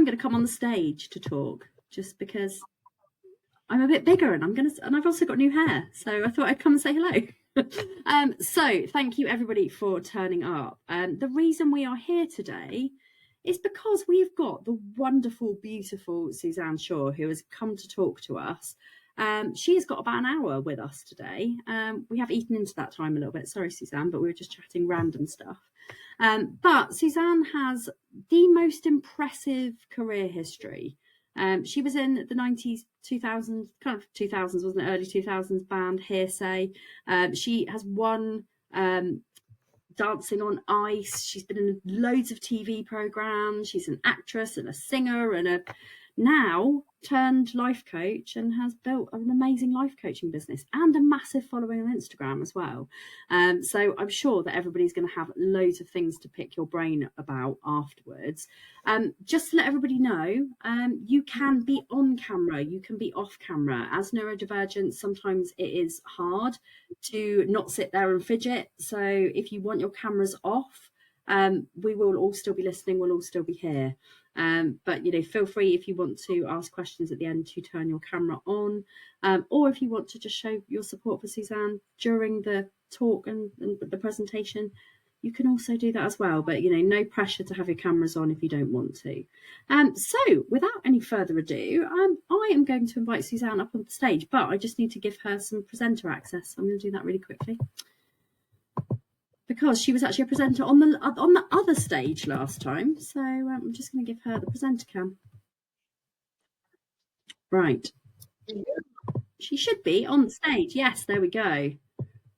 I'm going to come on the stage to talk, just because I'm a bit bigger and I've also got new hair. So I thought I'd come and say hello. So thank you everybody for turning up. The reason we are here today is because we've got the wonderful, beautiful Suzanne Shaw, who has come to talk to us. She has got about an hour with us today. We have eaten into that time a little bit. Sorry, Suzanne, but we were just chatting random stuff. But Suzanne has the most impressive career history. She was in the 90s, 2000s, kind of 2000s, wasn't it? Early 2000s band Hearsay. She has won Dancing on Ice. She's been in loads of TV programs. She's an actress and a singer and a now turned life coach, and has built an amazing life coaching business and a massive following on Instagram as well. So I'm sure that everybody's going to have loads of things to pick your brain about afterwards. Just to let everybody know, you can be on camera, you can be off camera. As neurodivergent, sometimes it is hard to not sit there and fidget. So if you want your cameras off, we will all still be listening, we'll all still be here. But feel free, if you want to ask questions at the end, to turn your camera on, or if you want to just show your support for Suzanne during the talk and the presentation, you can also do that as well. But no pressure to have your cameras on if you don't want to. So without any further ado, I am going to invite Suzanne up on the stage, but I just need to give her some presenter access. I'm going to do that really quickly, because she was actually a presenter on the other stage last time. So I'm just going to give her the presenter cam. Right. She should be on the stage. Yes, there we go.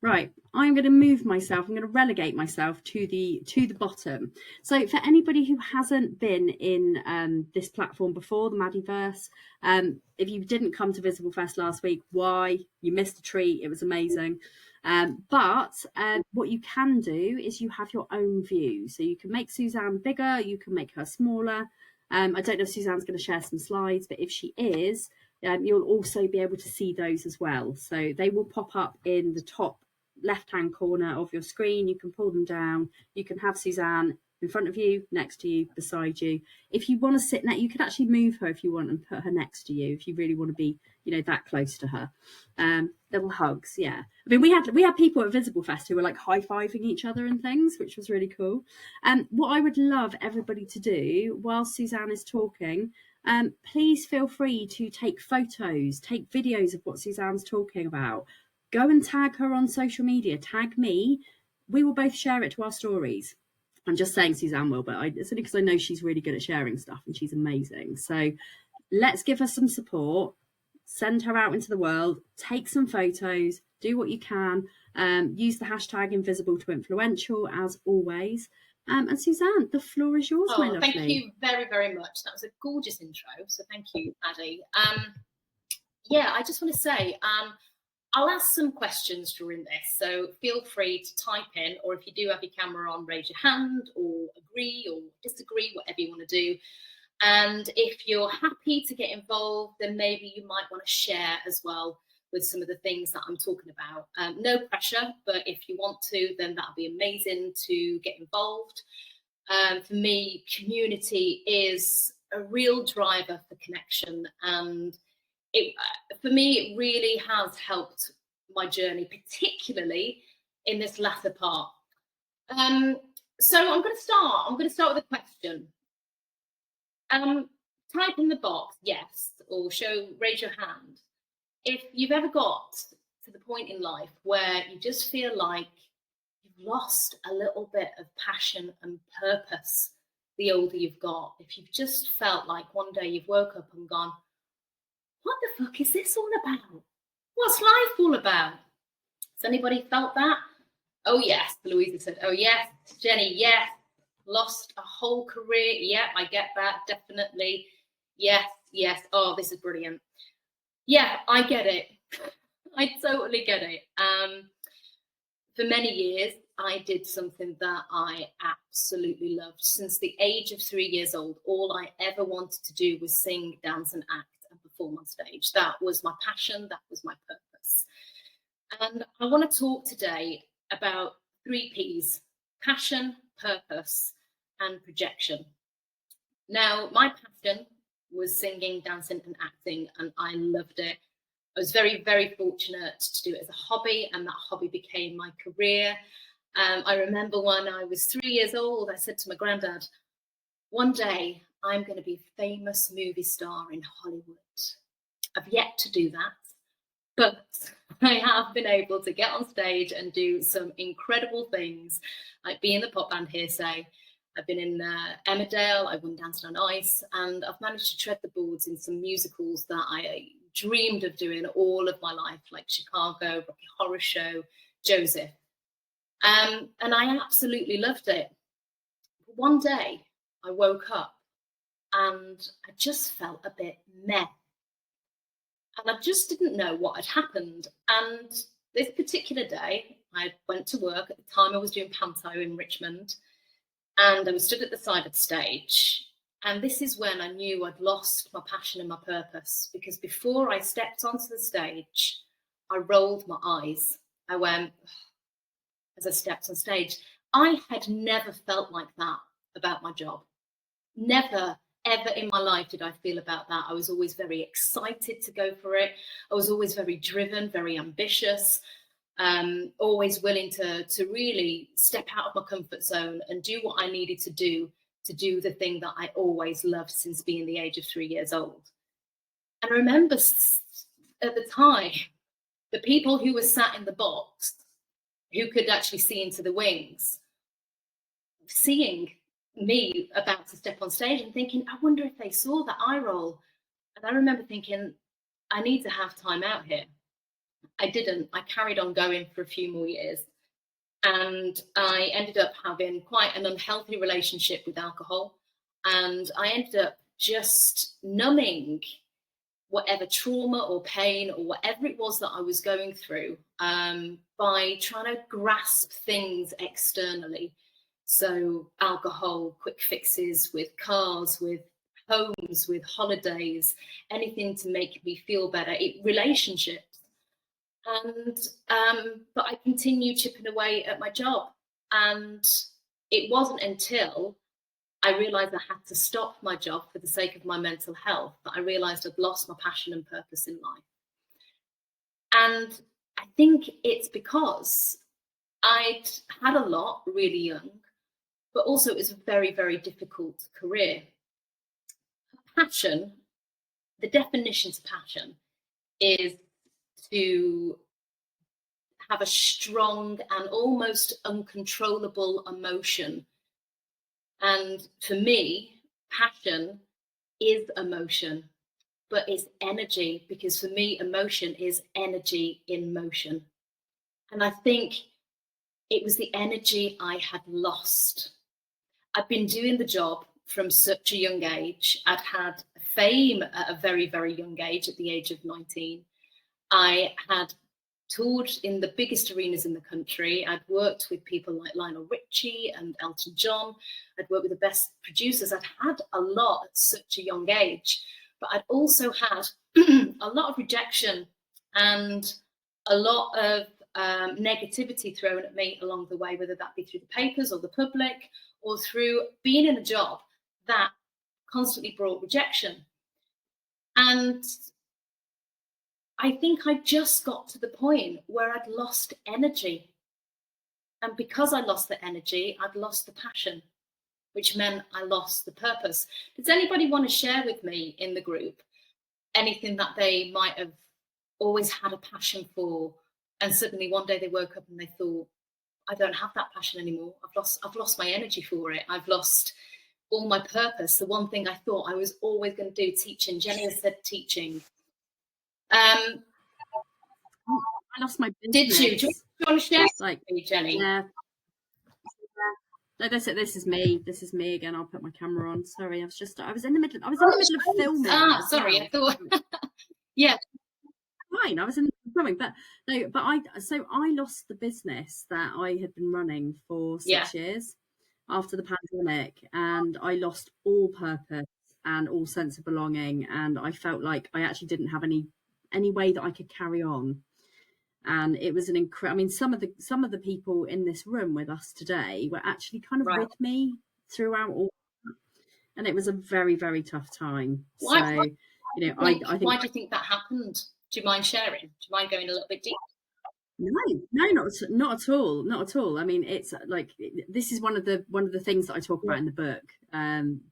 Right. I'm going to move myself. I'm going to relegate myself to the bottom. So for anybody who hasn't been in this platform before, the Maddiverse, if you didn't come to Visible Fest last week, why? You missed a treat. It was amazing. But what you can do is you have your own view. So you can make Suzanne bigger, you can make her smaller. I don't know if Suzanne's going to share some slides, but if she is, you'll also be able to see those as well. So they will pop up in the top left-hand corner of your screen. You can pull them down. You can have Suzanne in front of you, next to you, beside you. If you want to sit next, you could actually move her if you want and put her next to you if you really want to be, that close to her. Little hugs, yeah. I mean, we had people at Visible Fest who were like high-fiving each other and things, which was really cool. What I would love everybody to do while Suzanne is talking, please feel free to take photos, take videos of what Suzanne's talking about. Go and tag her on social media, tag me. We will both share it to our stories. I'm just saying Suzanne will, but it's only because I know she's really good at sharing stuff and she's amazing. So let's give her some support, send her out into the world, take some photos, do what you can, use the hashtag invisible to influential as always. And Suzanne, the floor is yours, my lovely. Thank you very, very much. That was a gorgeous intro. So thank you, Maddie. I just want to say, I'll ask some questions during this, so feel free to type in, or if you do have your camera on, raise your hand or agree or disagree, whatever you want to do. And if you're happy to get involved, then maybe you might want to share as well with some of the things that I'm talking about. No pressure, but if you want to, then that'll be amazing to get involved. For me, community is a real driver for connection, and for me, it really has helped my journey, particularly in this latter part. So I'm going to start with a question. Type in the box yes, or raise your hand if you've ever got to the point in life where you just feel like you've lost a little bit of passion and purpose the older you've got. If you've just felt like one day you've woke up and gone, what the fuck is this all about? What's life all about? Has anybody felt that? Oh yes, Louisa said, oh yes. Jenny, yes. Lost a whole career. Yeah, I get that, definitely. Yes. Oh, this is brilliant. Yeah, I get it. I totally get it. For many years, I did something that I absolutely loved. Since the age of 3 years old, all I ever wanted to do was sing, dance and act and perform on stage. That was my passion. That was my purpose. And I want to talk today about 3 Ps: passion, purpose, and projection. Now, my passion was singing, dancing, and acting, and I loved it. I was very, very fortunate to do it as a hobby, and that hobby became my career. I remember when I was 3 years old, I said to my granddad, one day I'm going to be a famous movie star in Hollywood. I've yet to do that, but I have been able to get on stage and do some incredible things, like be in the pop band Hearsay. I've been in Emmerdale, I won Dancing on Ice, and I've managed to tread the boards in some musicals that I dreamed of doing all of my life, like Chicago, Rocky Horror Show, Joseph. And I absolutely loved it. One day I woke up and I just felt a bit meh. And I just didn't know what had happened. And this particular day, I went to work. At the time, I was doing panto in Richmond, and I was stood at the side of the stage. And this is when I knew I'd lost my passion and my purpose, because before I stepped onto the stage, I rolled my eyes. I went, as I stepped on stage, I had never felt like that about my job. Never, ever in my life did I feel about that. I was always very excited to go for it. I was always very driven, very ambitious, always willing to really step out of my comfort zone and do what I needed to do the thing that I always loved since being the age of 3 years old. And I remember at the time, the people who were sat in the box, who could actually see into the wings, seeing me about to step on stage and thinking, I wonder if they saw that eye roll. And I remember thinking, I need to have time out here. I didn't. I carried on going for a few more years. And I ended up having quite an unhealthy relationship with alcohol. And I ended up just numbing whatever trauma or pain or whatever it was that I was going through by trying to grasp things externally. So alcohol, quick fixes with cars, with homes, with holidays, anything to make me feel better, relationships. And but I continued chipping away at my job. And it wasn't until I realized I had to stop my job for the sake of my mental health that I realized I'd lost my passion and purpose in life. And I think it's because I'd had a lot really young, but also it was a very, very difficult career. Passion, the definition of passion is to have a strong and almost uncontrollable emotion. And for me, passion is emotion, but it's energy, because for me, emotion is energy in motion. And I think it was the energy I had lost. I'd been doing the job from such a young age. I'd had fame at a very, very young age, at the age of 19. I had toured in the biggest arenas in the country. I'd worked with people like Lionel Richie and Elton John. I'd worked with the best producers. I'd had a lot at such a young age, but I'd also had a lot of rejection and a lot of negativity thrown at me along the way, whether that be through the papers or the public or through being in a job that constantly brought rejection. And I think I just got to the point where I'd lost energy. And because I lost the energy, I'd lost the passion, which meant I lost the purpose. Does anybody want to share with me in the group anything that they might have always had a passion for, and suddenly one day they woke up and they thought, I don't have that passion anymore. I've lost my energy for it. I've lost all my purpose. The one thing I thought I was always going to do, teaching. Jenny has said teaching. I lost my business. Did you? Do you want to share like with me, Jenny? Yeah. No, this is me. This is me again. I'll put my camera on. Sorry, I was in the middle of filming. Sorry, I thought. Yeah. Fine. I was in filming, but no, but I lost the business that I had been running for 6 years after the pandemic, and I lost all purpose and all sense of belonging, and I felt like I actually didn't have any way that I could carry on. And it was an incredible. I mean, some of the people in this room with us today were actually kind of with me throughout all. and it was a very, very tough time. Why, So, you know, I think. Why do you think that happened? Do you mind sharing? Do you mind going a little bit deeper? No, no, not at all, not at all. I mean, it's like, this is one of the things that I talk about in the book.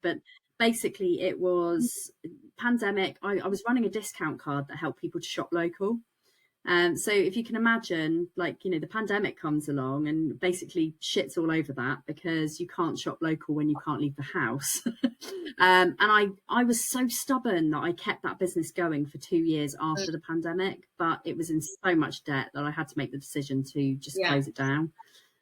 But basically, it was pandemic. I was running a discount card that helped people to shop local. So if you can imagine, like, you know, the pandemic comes along and basically shits all over that because you can't shop local when you can't leave the house. And I was so stubborn that I kept that business going for 2 years after the pandemic, but it was in so much debt that I had to make the decision to just close it down.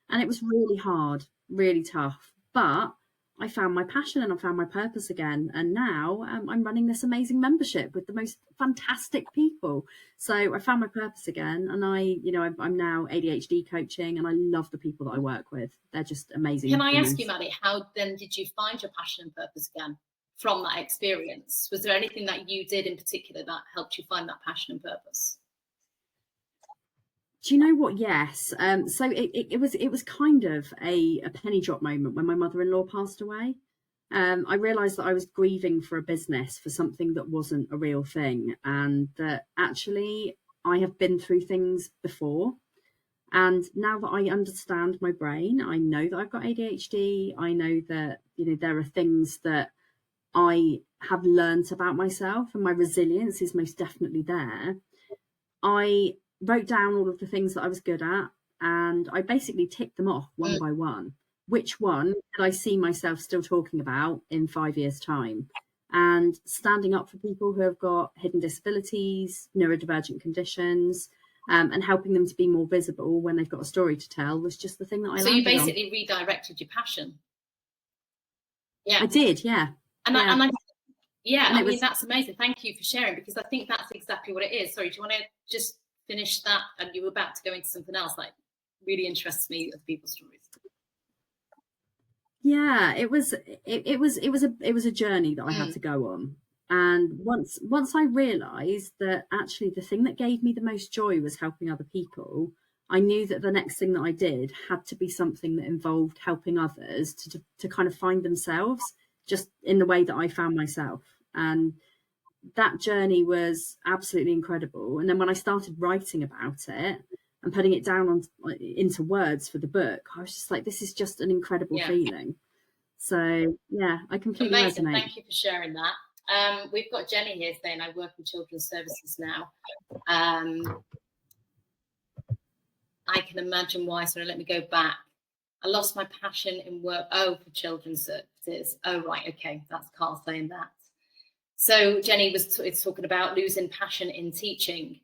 And it was really hard, really tough. But I found my passion and I found my purpose again. And now I'm running this amazing membership with the most fantastic people. So I found my purpose again. And I'm now ADHD coaching, and I love the people that I work with. They're just amazing. Can I ask you, Maddie, how then did you find your passion and purpose again from that experience? Was there anything that you did in particular that helped you find that passion and purpose? Do you know what? Yes. So it was kind of a penny drop moment when my mother-in-law passed away. I realised that I was grieving for a business for something that wasn't a real thing, and that actually I have been through things before. And now that I understand my brain, I know that I've got ADHD. I know that, you know, there are things that I have learnt about myself, and my resilience is most definitely there. I wrote down all of the things that I was good at, and I basically ticked them off one by one. Which one did I see myself still talking about in 5 years' time? And standing up for people who have got hidden disabilities, neurodivergent conditions, and helping them to be more visible when they've got a story to tell was just the thing that I landed on. So you basically redirected your passion. Yeah, I did. Yeah. And yeah. I mean, that's amazing. Thank you for sharing, because I think that's exactly what it is. Sorry, do you want to just finish that? And you were about to go into something else that really interests me of people's stories. Yeah, it was a journey that I had to go on. And once I realized that actually the thing that gave me the most joy was helping other people, I knew that the next thing that I did had to be something that involved helping others to kind of find themselves just in the way that I found myself. And that journey was absolutely incredible. And then when I started writing about it and putting it down into words for the book, I was just like, this is just an incredible feeling. So yeah, I completely Amazing. resonate. Thank you for sharing that. We've got Jenny here saying I work in children's services now. I can imagine why. So let me go back. I lost my passion in work. Oh, for children's services. Oh, right. Okay. That's Carl saying that. So Jenny was talking about losing passion in teaching.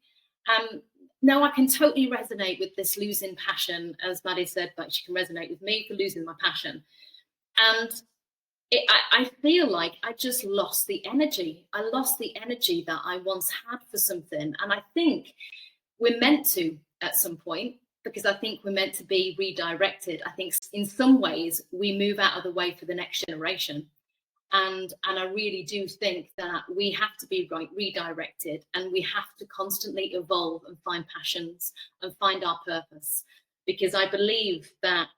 Now I can totally resonate with this losing passion, as Maddie said, but she can resonate with me for losing my passion. And I feel like I just lost the energy. I lost the energy that I once had for something. And I think we're meant to at some point, because I think we're meant to be redirected. I think in some ways we move out of the way for the next generation. And I really do think that we have to be redirected, and we have to constantly evolve and find passions and find our purpose, because I believe that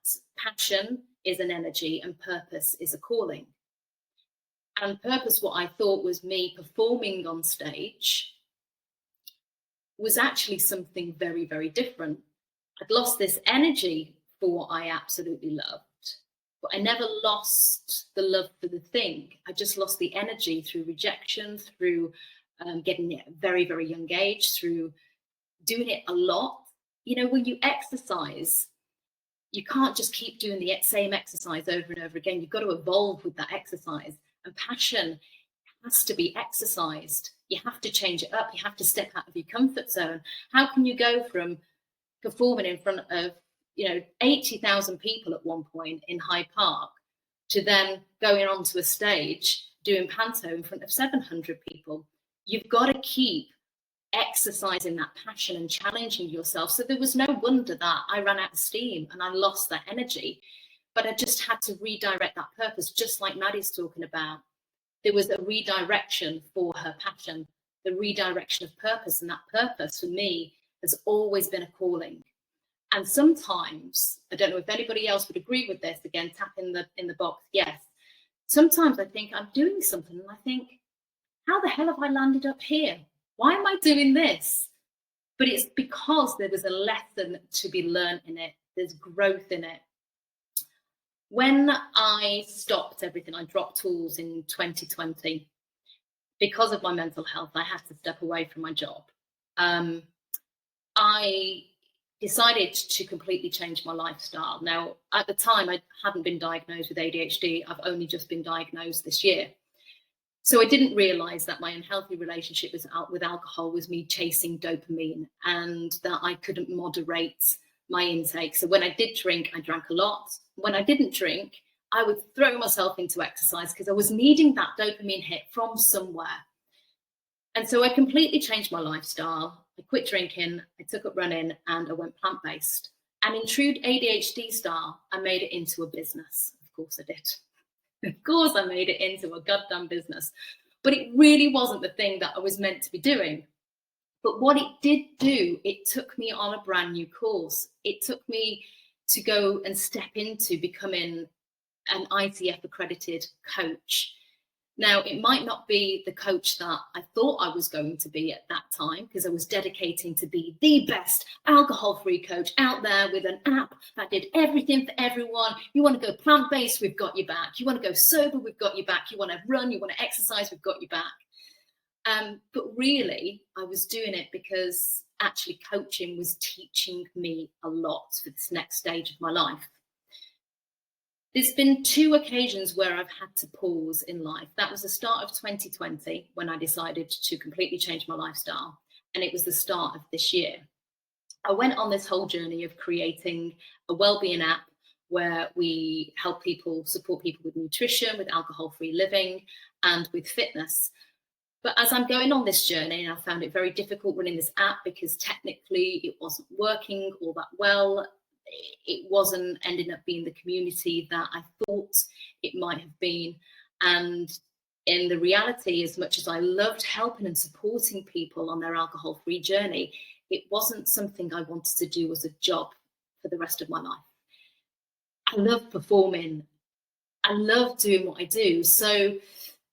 passion is an energy and purpose is a calling. And purpose, what I thought was me performing on stage, was actually something very, very different. I'd lost this energy for what I absolutely loved, but I never lost the love for the thing. I just lost the energy through rejection, through getting it at a very, very young age, through doing it a lot. You know, when you exercise, you can't just keep doing the same exercise over and over again. You've got to evolve with that exercise. And passion has to be exercised. You have to change it up. You have to step out of your comfort zone. How can you go from performing in front of 80,000 people at one point in Hyde Park to then going onto a stage doing panto in front of 700 people? You've got to keep exercising that passion and challenging yourself. So there was no wonder that I ran out of steam and I lost that energy, but I just had to redirect that purpose, just like Maddie's talking about. There was a redirection for her passion, the redirection of purpose, and that purpose for me has always been a calling. And sometimes, I don't know if anybody else would agree with this, again, tap in the box, yes. sometimes I think I'm doing something and I think, how the hell have I landed up here? Why am I doing this? But it's because there was a lesson to be learned in it. There's growth in it. When I stopped everything, I dropped tools in 2020. Because of my mental health, I had to step away from my job. I decided to completely change my lifestyle. Now, at the time, I hadn't been diagnosed with ADHD. I've only just been diagnosed this year. So I didn't realize that my unhealthy relationship with alcohol was me chasing dopamine, and that I couldn't moderate my intake. So when I did drink, I drank a lot. When I didn't drink, I would throw myself into exercise because I was needing that dopamine hit from somewhere. And so I completely changed my lifestyle. I quit drinking, I took up running, and I went plant-based. And in true ADHD style, I made it into a business. Of course I did. Of course I made it into a goddamn business. But it really wasn't the thing that I was meant to be doing. But what it did do, it took me on a brand new course. It took me to go and step into becoming an ICF accredited coach. Now, it might not be the coach that I thought I was going to be at that time, because I was dedicating to be the best alcohol-free coach out there with an app that did everything for everyone. You want to go plant-based, we've got your back. You want to go sober, we've got your back. You want to run, you want to exercise, we've got your back. But really, I was doing it because actually coaching was teaching me a lot for this next stage of my life. There's been 2 occasions where I've had to pause in life. That was the start of 2020 when I decided to completely change my lifestyle. And it was the start of this year. I went on this whole journey of creating a wellbeing app where we help people, support people with nutrition, with alcohol-free living, and with fitness. But as I'm going on this journey, and I found it very difficult running this app because technically it wasn't working all that well. It wasn't ending up being the community that I thought it might have been. And in the reality, as much as I loved helping and supporting people on their alcohol-free journey, it wasn't something I wanted to do as a job for the rest of my life. I love performing. I love doing what I do. So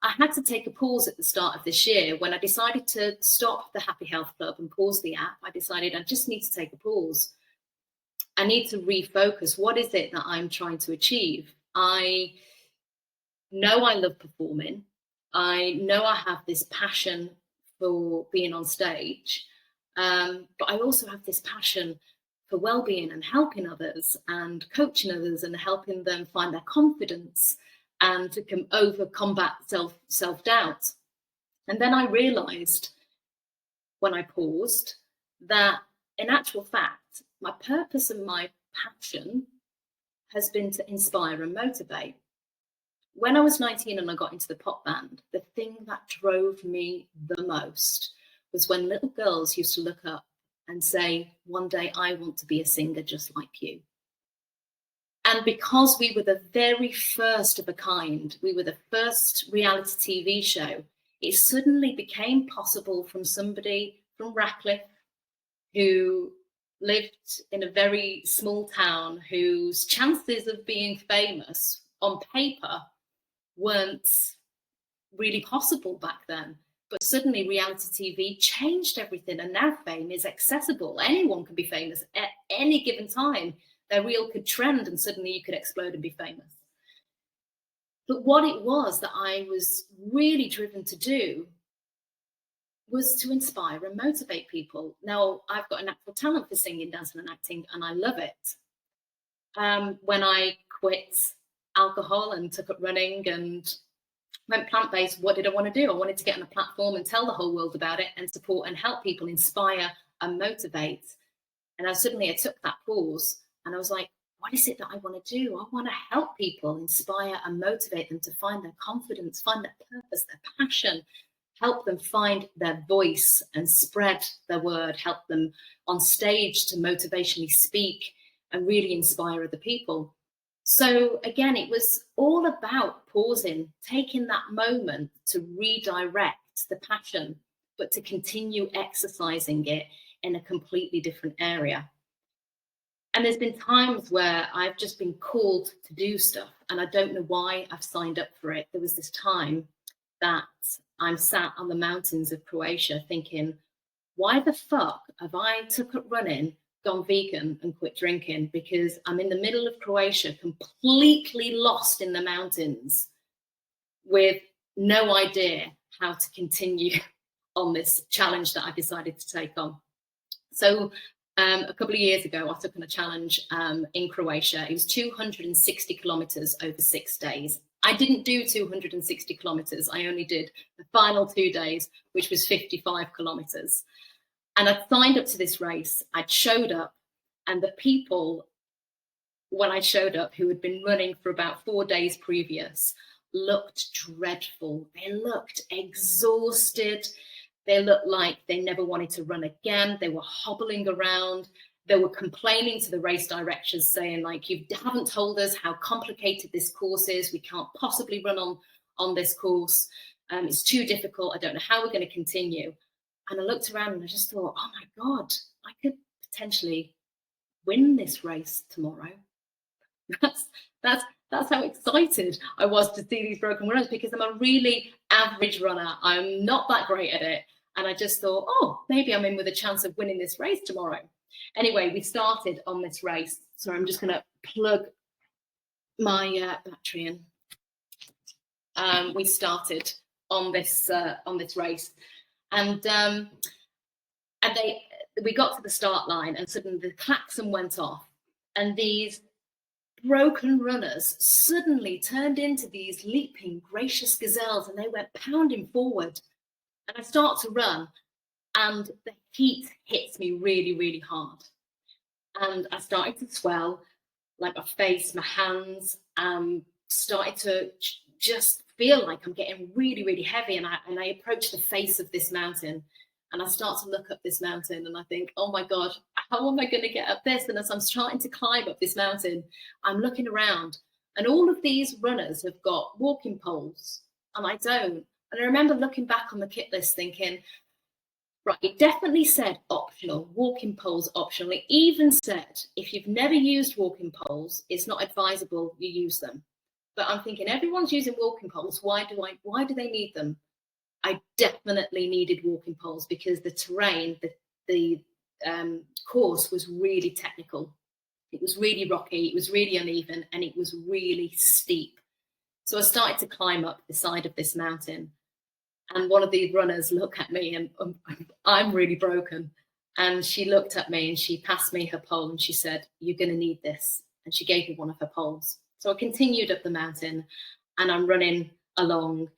I had to take a pause at the start of this year. When I decided to stop the Happy Health Club and pause the app, I decided I just need to take a pause. I need to refocus. What is it that I'm trying to achieve? I know I love performing. I know I have this passion for being on stage, but I also have this passion for well-being and helping others and coaching others and helping them find their confidence and to combat self-doubt. And then I realized when I paused that in actual fact, my purpose and my passion has been to inspire and motivate. When I was 19 and I got into the pop band, the thing that drove me the most was when little girls used to look up and say, one day I want to be a singer just like you. And because we were the very first of a kind, we were the first reality TV show, it suddenly became possible from somebody from Ratcliffe who lived in a very small town whose chances of being famous on paper weren't really possible back then. But suddenly reality TV changed everything, and now fame is accessible. Anyone can be famous at any given time. Their reel could trend and suddenly you could explode and be famous. But what it was that I was really driven to do was to inspire and motivate people. Now, I've got a natural talent for singing, dancing and acting, and I love it. When I quit alcohol and took up running and went plant-based, what did I want to do? I wanted to get on a platform and tell the whole world about it and support and help people, inspire and motivate. And I took that pause and I was like, what is it that I want to do? I want to help people, inspire and motivate them to find their confidence, find their purpose, their passion, help them find their voice and spread their word, help them on stage to motivationally speak and really inspire other people. So again, it was all about pausing, taking that moment to redirect the passion, but to continue exercising it in a completely different area. And there's been times where I've just been called to do stuff and I don't know why I've signed up for it. There was this time that I'm sat on the mountains of Croatia thinking, why the fuck have I took up running, gone vegan and quit drinking? Because I'm in the middle of Croatia, completely lost in the mountains with no idea how to continue on this challenge that I decided to take on. So a couple of years ago, I took on a challenge in Croatia. It was 260 kilometers over 6 days. I didn't do 260 kilometers. I only did the final 2 days, which was 55 kilometers. And I signed up to this race. I'd showed up, and the people, when I showed up, who had been running for about 4 days previous, looked dreadful. They looked exhausted. They looked like they never wanted to run again. They were hobbling around. They were complaining to the race directors, saying, like, you haven't told us how complicated this course is. We can't possibly run on this course. It's too difficult. I don't know how we're going to continue. And I looked around and I just thought, oh my God, I could potentially win this race tomorrow. That's how excited I was to see these broken runners, because I'm a really average runner. I'm not that great at it. And I just thought, oh, maybe I'm in with a chance of winning this race tomorrow. Anyway, we started on this race. So I'm just going to plug my battery in. We started on this race, and we got to the start line, and suddenly the klaxon went off, and these broken runners suddenly turned into these leaping, gracious gazelles, and they went pounding forward. And I start to run, and the heat hits me really, really hard. And I started to swell, like my face, my hands, started to just feel like I'm getting really, really heavy. And I approach the face of this mountain, and I start to look up this mountain, and I think, oh my God, how am I going to get up this? And as I'm starting to climb up this mountain, I'm looking around, and all of these runners have got walking poles, and I don't. And I remember looking back on the kit list thinking, right, it definitely said optional, walking poles optional. It even said, if you've never used walking poles, it's not advisable you use them. But I'm thinking, everyone's using walking poles. Why do they need them? I definitely needed walking poles because the terrain, the course was really technical. It was really rocky, it was really uneven, and it was really steep. So I started to climb up the side of this mountain, and one of these runners looked at me, and I'm really broken. And she looked at me and she passed me her pole and she said, you're going to need this. And she gave me one of her poles. So I continued up the mountain, and I'm running along.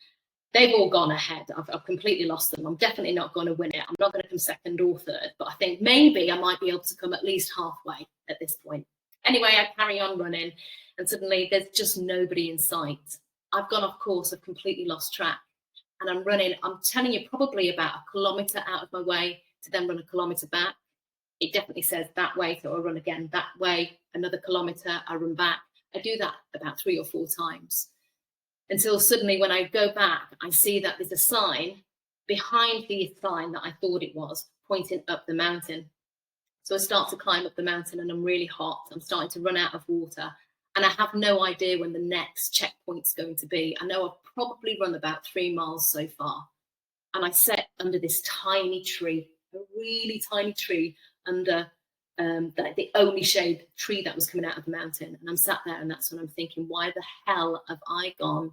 They've all gone ahead. I've completely lost them. I'm definitely not going to win it. I'm not going to come second or third, but I think maybe I might be able to come at least halfway at this point. Anyway, I carry on running, and suddenly there's just nobody in sight. I've gone off course. I've completely lost track, and I'm running. I'm telling you, probably about a kilometre out of my way to then run a kilometre back. It definitely says that way, so I run again that way, another kilometre, I run back. I do that about 3 or 4 times. Until suddenly when I go back, I see that there's a sign behind the sign that I thought it was, pointing up the mountain. So I start to climb up the mountain, and I'm really hot. I'm starting to run out of water, and I have no idea when the next checkpoint's going to be. I know I've probably run about 3 miles so far. And I sat under this tiny tree, a really tiny tree, under the only shade tree that was coming out of the mountain. And I'm sat there, and that's when I'm thinking, why the hell have I gone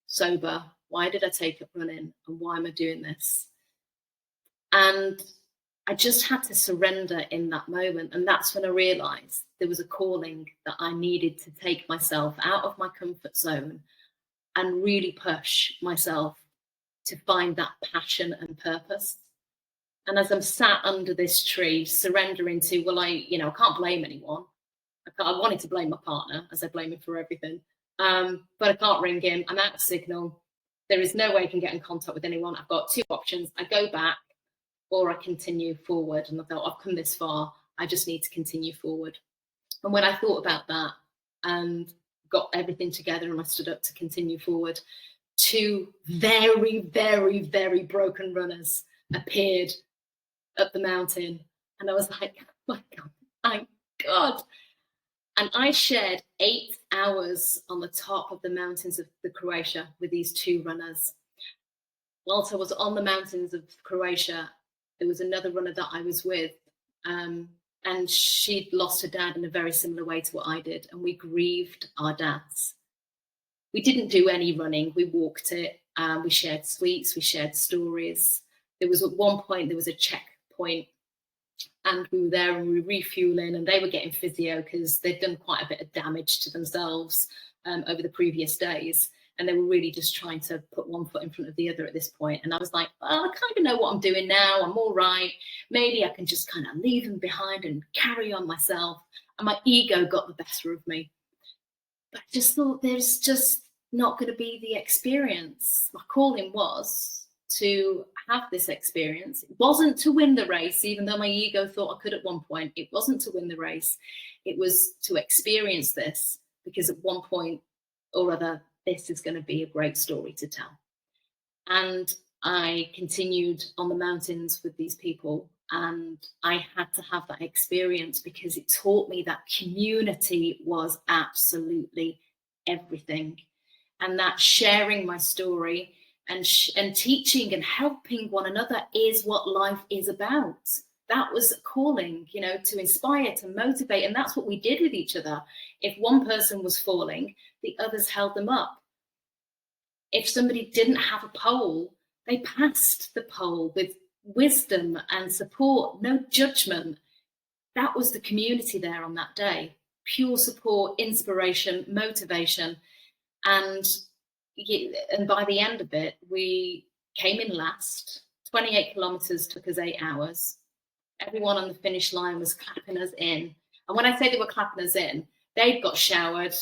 sober? Why did I take up running? And why am I doing this? And I just had to surrender in that moment. And that's when I realized there was a calling that I needed to take myself out of my comfort zone and really push myself to find that passion and purpose. And as I'm sat under this tree, surrendering to, well, I can't blame anyone. I wanted to blame my partner, as I blame him for everything. But I can't ring him. I'm out of signal. There is no way I can get in contact with anyone. I've got 2 options. I go back, or I continue forward. And I thought, I've come this far. I just need to continue forward. And when I thought about that and got everything together, and I stood up to continue forward, 2 very, very, very broken runners appeared up the mountain, and I was like, oh my God, I God. And I shared 8 hours on the top of the mountains of the Croatia with these 2 runners. Whilst I was on the mountains of Croatia, there was another runner that I was with, and she'd lost her dad in a very similar way to what I did, and we grieved our dads. We didn't do any running, we walked it, we shared sweets, we shared stories. There was at one point, there was a checkpoint, and we were there and we were refueling, and they were getting physio because they'd done quite a bit of damage to themselves over the previous days. And they were really just trying to put one foot in front of the other at this point. And I was like, well, I kind of know what I'm doing now. I'm all right. Maybe I can just kind of leave them behind and carry on myself. And my ego got the better of me. But I just thought there's just not going to be the experience. My calling was to have this experience. It wasn't to win the race, even though my ego thought I could at one point. It wasn't to win the race. It was to experience this, because at one point or other, this is going to be a great story to tell. And I continued on the mountains with these people, and I had to have that experience because it taught me that community was absolutely everything, and that sharing my story and teaching and helping one another is what life is about. That was a calling, you know, to inspire, to motivate. And that's what we did with each other. If one person was falling, the others held them up. If somebody didn't have a pole, they passed the pole with wisdom and support, no judgment. That was the community there on that day. Pure support, inspiration, motivation. And by the end of it, we came in last. 28 kilometers took us 8 hours. Everyone on the finish line was clapping us in. And when I say they were clapping us in, they'd got showered,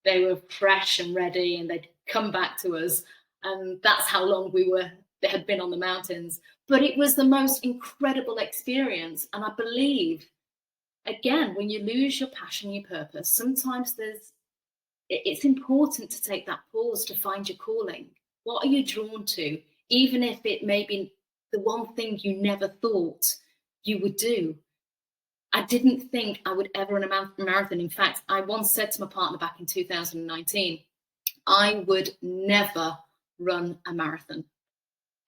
they were fresh and ready, and they'd come back to us. And that's how long they had been on the mountains. But it was the most incredible experience. And I believe, again, when you lose your passion, your purpose, sometimes it's important to take that pause to find your calling. What are you drawn to? Even if it may be the one thing you never thought you would do. I didn't think I would ever run a marathon. In fact, I once said to my partner back in 2019, I would never run a marathon.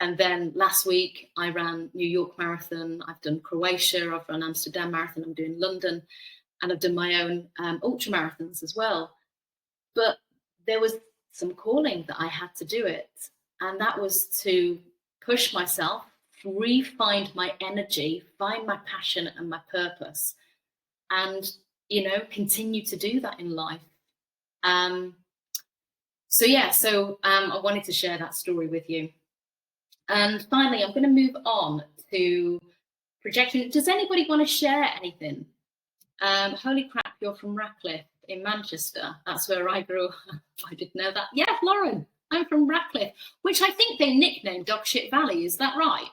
And then last week I ran New York Marathon. I've done Croatia, I've run Amsterdam Marathon, I'm doing London, and I've done my own ultra marathons as well. But there was some calling that I had to do it. And that was to push myself, re-find my energy, find my passion and my purpose, and, you know, continue to do that in life. So I wanted to share that story with you. And finally, I'm going to move on to projection. Does anybody want to share anything? Holy crap, you're from Ratcliffe in Manchester. That's where I grew up. I didn't know that. Yeah, Lauren, I'm from Ratcliffe, which I think they nicknamed Dogshit Valley. Is that right?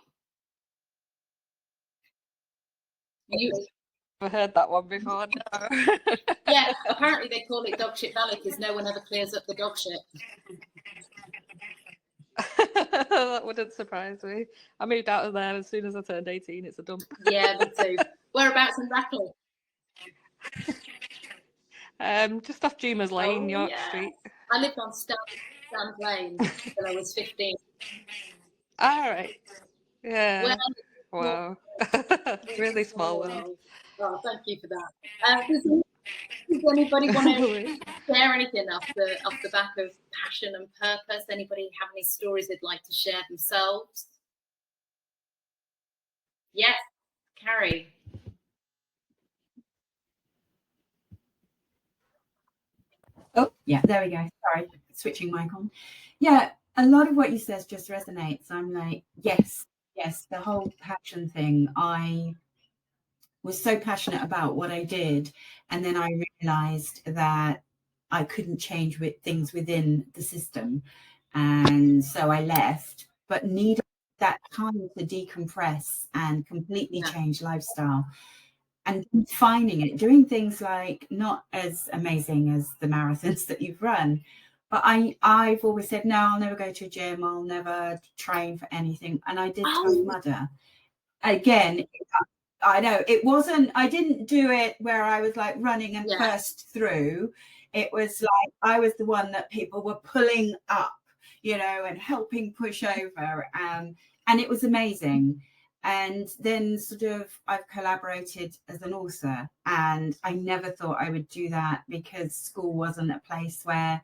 I've heard that one before. No. Yeah, apparently they call it Dogshit Valley because no one ever clears up the dog shit. That wouldn't surprise me. I moved out of there as soon as I turned 18. It's a dump. Yeah, me too. Whereabouts in Ratcliffe? Just off Jumer's Lane, York Street. I lived on Stand Lane until I was 15. All right. Yeah. Well, wow. Really small world. Oh, thank you for that. Does anybody want to share anything off the back of passion and purpose? Anybody have any stories they'd like to share themselves? Yes, Carrie. Oh, yeah, there we go. Sorry, switching mic on. Yeah, a lot of what you said just resonates. I'm like, yes, the whole passion thing. I was so passionate about what I did, and then I realized that I couldn't change things within the system, and so I left, but needed that time to decompress and completely change lifestyle. And defining it, doing things like not as amazing as the marathons that you've run, but I've always said, no, I'll never go to a gym, I'll never train for anything. And I did Tough Mudder. Again, I know it wasn't, I didn't do it where I was like running and Yeah. first through. It was like I was the one that people were pulling up, you know, and helping push over. And it was amazing. And then sort of I've collaborated as an author, and I never thought I would do that because school wasn't a place where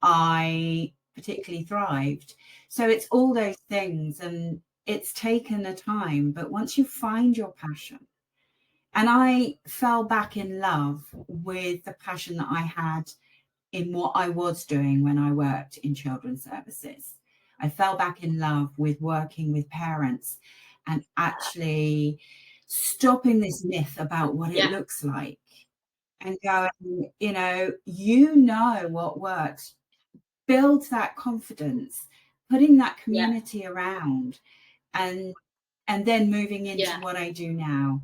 I particularly thrived. So it's all those things, and it's taken a time, but once you find your passion, and I fell back in love with the passion that I had in what I was doing when I worked in children's services. I fell back in love with working with parents and actually stopping this myth about what it looks like and going, you know what works. Build that confidence, putting that community around, and then moving into what I do now,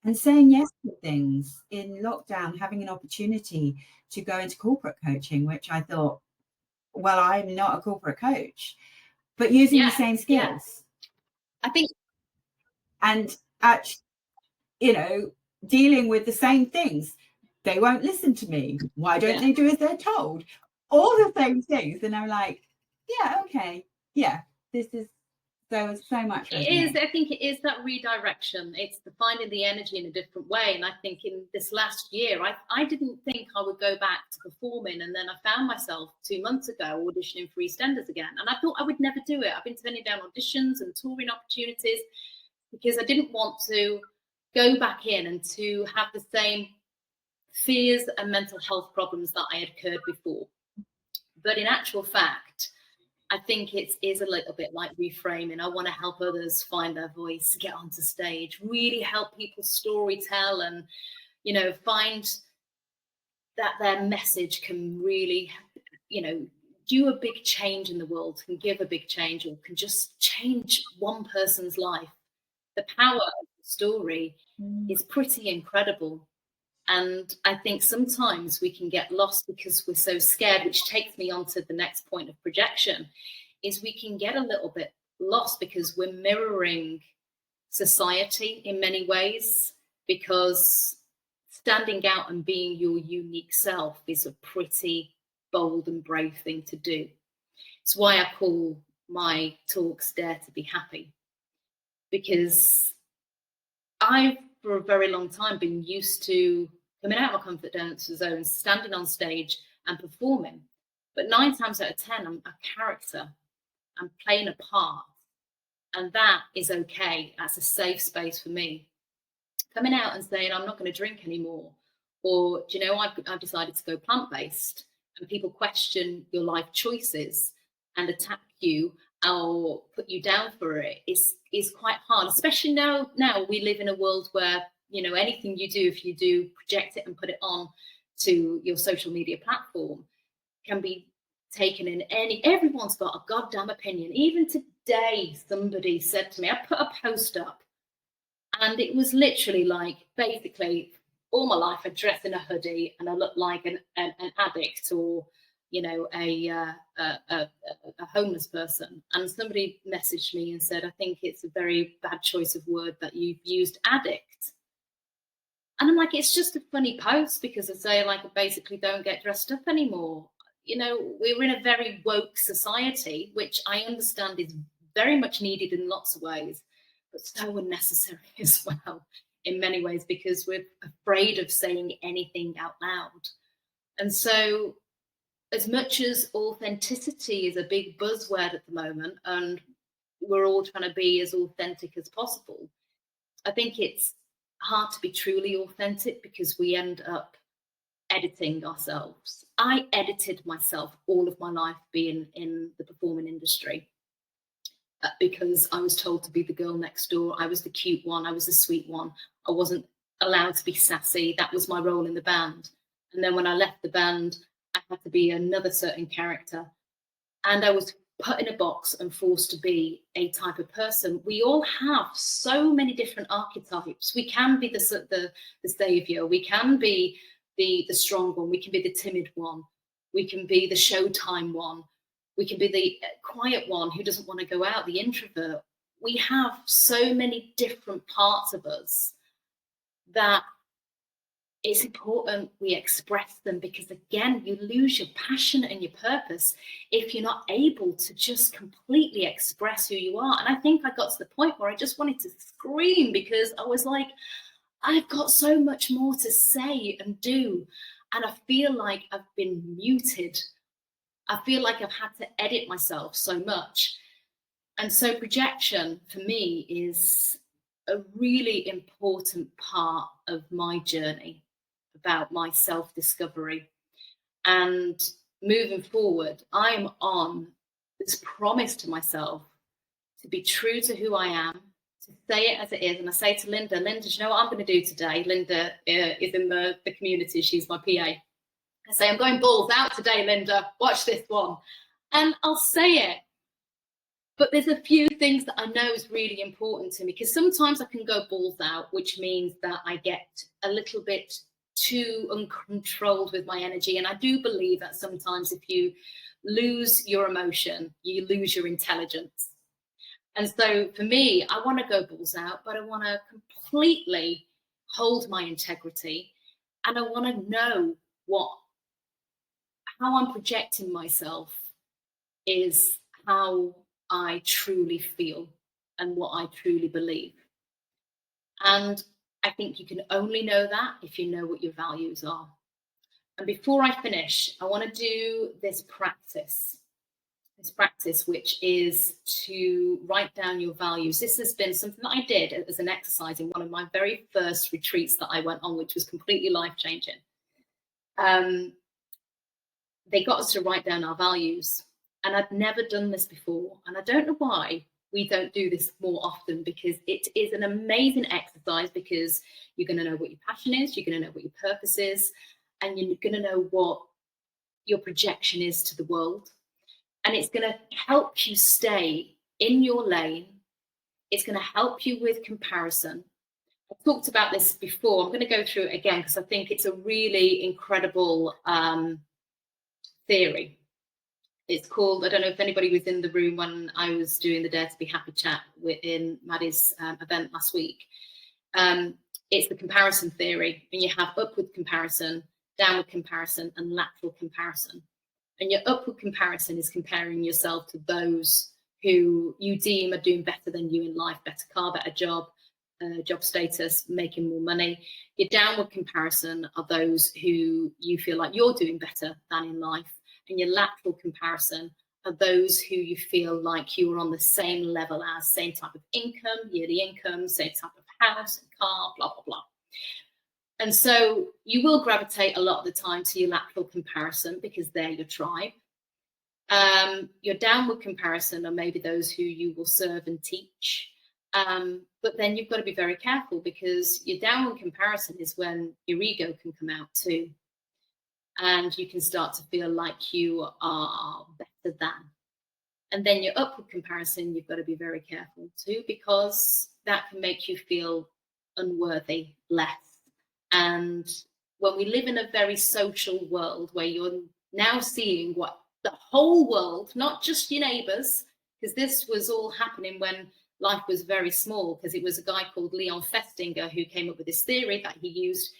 and saying yes to things. In lockdown, having an opportunity to go into corporate coaching, which I thought, well, I'm not a corporate coach, but using the same skills. I think, and actually, dealing with the same things. They won't listen to me. Why don't they do as they're told? All the same things. And I'm like, yeah, okay. Yeah, this is so much. It is. I think it is that redirection. It's the finding the energy in a different way. And I think in this last year, I didn't think I would go back to performing. And then I found myself 2 months ago auditioning for EastEnders again. And I thought I would never do it. I've been turning down auditions and touring opportunities because I didn't want to go back in and to have the same fears and mental health problems that I had occurred before. But in actual fact, I think it is a little bit like reframing. I want to help others find their voice, get onto stage, really help people story tell, and, find that their message can really, do a big change in the world, can give a big change, or can just change one person's life. The power of the story is pretty incredible. And I think sometimes we can get lost because we're so scared, which takes me on to the next point of projection, is we can get a little bit lost because we're mirroring society in many ways, because standing out and being your unique self is a pretty bold and brave thing to do. It's why I call my talks Dare to Be Happy, because I've, for a very long time, been used to coming out of my comfort zone, standing on stage and performing. But 9 times out of 10, I'm a character. I'm playing a part. And that is okay. That's a safe space for me. Coming out and saying, I'm not going to drink anymore. Or, I've decided to go plant-based. And people question your life choices and attack you or put you down for it is quite hard, especially now we live in a world where, anything you do, if you do project it and put it on to your social media platform, can be taken in everyone's got a goddamn opinion. Even today, somebody said to me, I put a post up and it was literally like, basically, all my life I dress in a hoodie and I look like an addict or, a homeless person. And somebody messaged me and said, I think it's a very bad choice of word that you've used, addict. And I'm like, it's just a funny post because I say, like, I basically don't get dressed up anymore. We're in a very woke society, which I understand is very much needed in lots of ways, but so unnecessary as well in many ways, because we're afraid of saying anything out loud. And so as much as authenticity is a big buzzword at the moment, and we're all trying to be as authentic as possible, I think it's hard to be truly authentic because we end up editing ourselves. I edited myself all of my life being in the performing industry because I was told to be the girl next door. I was the cute one. I was the sweet one. I wasn't allowed to be sassy. That was my role in the band. And then when I left the band, I had to be another certain character. And I was put in a box and forced to be a type of person. We all have so many different archetypes. We can be the savior. We can be the strong one. We can be the timid one. We can be the showtime one. We can be the quiet one who doesn't want to go out, the introvert. We have so many different parts of us. that it's important we express them, because again, you lose your passion and your purpose if you're not able to just completely express who you are. And I think I got to the point where I just wanted to scream, because I was like, I've got so much more to say and do, and I feel like I've been muted. I feel like I've had to edit myself so much. And so projection for me is a really important part of my journey about my self-discovery. And moving forward, I'm on this promise to myself to be true to who I am, to say it as it is. And I say to Linda, do you know what I'm going to do today? Linda is in the community. She's my PA. I say, I'm going balls out today, Linda. Watch this one. And I'll say it. But there's a few things that I know is really important to me, because sometimes I can go balls out, which means that I get a little bit too uncontrolled with my energy. And I do believe that sometimes if you lose your emotion, you lose your intelligence. And so for me, I want to go balls out, but I want to completely hold my integrity. And I want to know how I'm projecting myself is how I truly feel and what I truly believe. And I think you can only know that if you know what your values are. And before I finish, I want to do this practice, which is to write down your values. This has been something that I did as an exercise in one of my very first retreats that I went on, which was completely life-changing. They got us to write down our values. And I'd never done this before. And I don't know why we don't do this more often, because it is an amazing exercise, because you're going to know what your passion is, you're going to know what your purpose is, and you're going to know what your projection is to the world. And it's going to help you stay in your lane. It's going to help you with comparison. I've talked about this before. I'm going to go through it again, because I think it's a really incredible theory. It's called, I don't know if anybody was in the room when I was doing the Dare to Be Happy chat in Maddie's event last week. It's the comparison theory, and you have upward comparison, downward comparison, and lateral comparison. And your upward comparison is comparing yourself to those who you deem are doing better than you in life, better car, better job, job status, making more money. Your downward comparison are those who you feel like you're doing better than in life. And your lateral comparison are those who you feel like you are on the same level as, same type of income, yearly income, same type of house and car, blah, blah, blah. And so you will gravitate a lot of the time to your lateral comparison, because they're your tribe. Your downward comparison are maybe those who you will serve and teach. But then you've got to be very careful, because your downward comparison is when your ego can come out too. And you can start to feel like you are better than. And then your upward comparison, you've got to be very careful too, because that can make you feel unworthy, less. And when we live in a very social world where you're now seeing what the whole world, not just your neighbours, because this was all happening when life was very small, because it was a guy called Leon Festinger who came up with this theory that he used.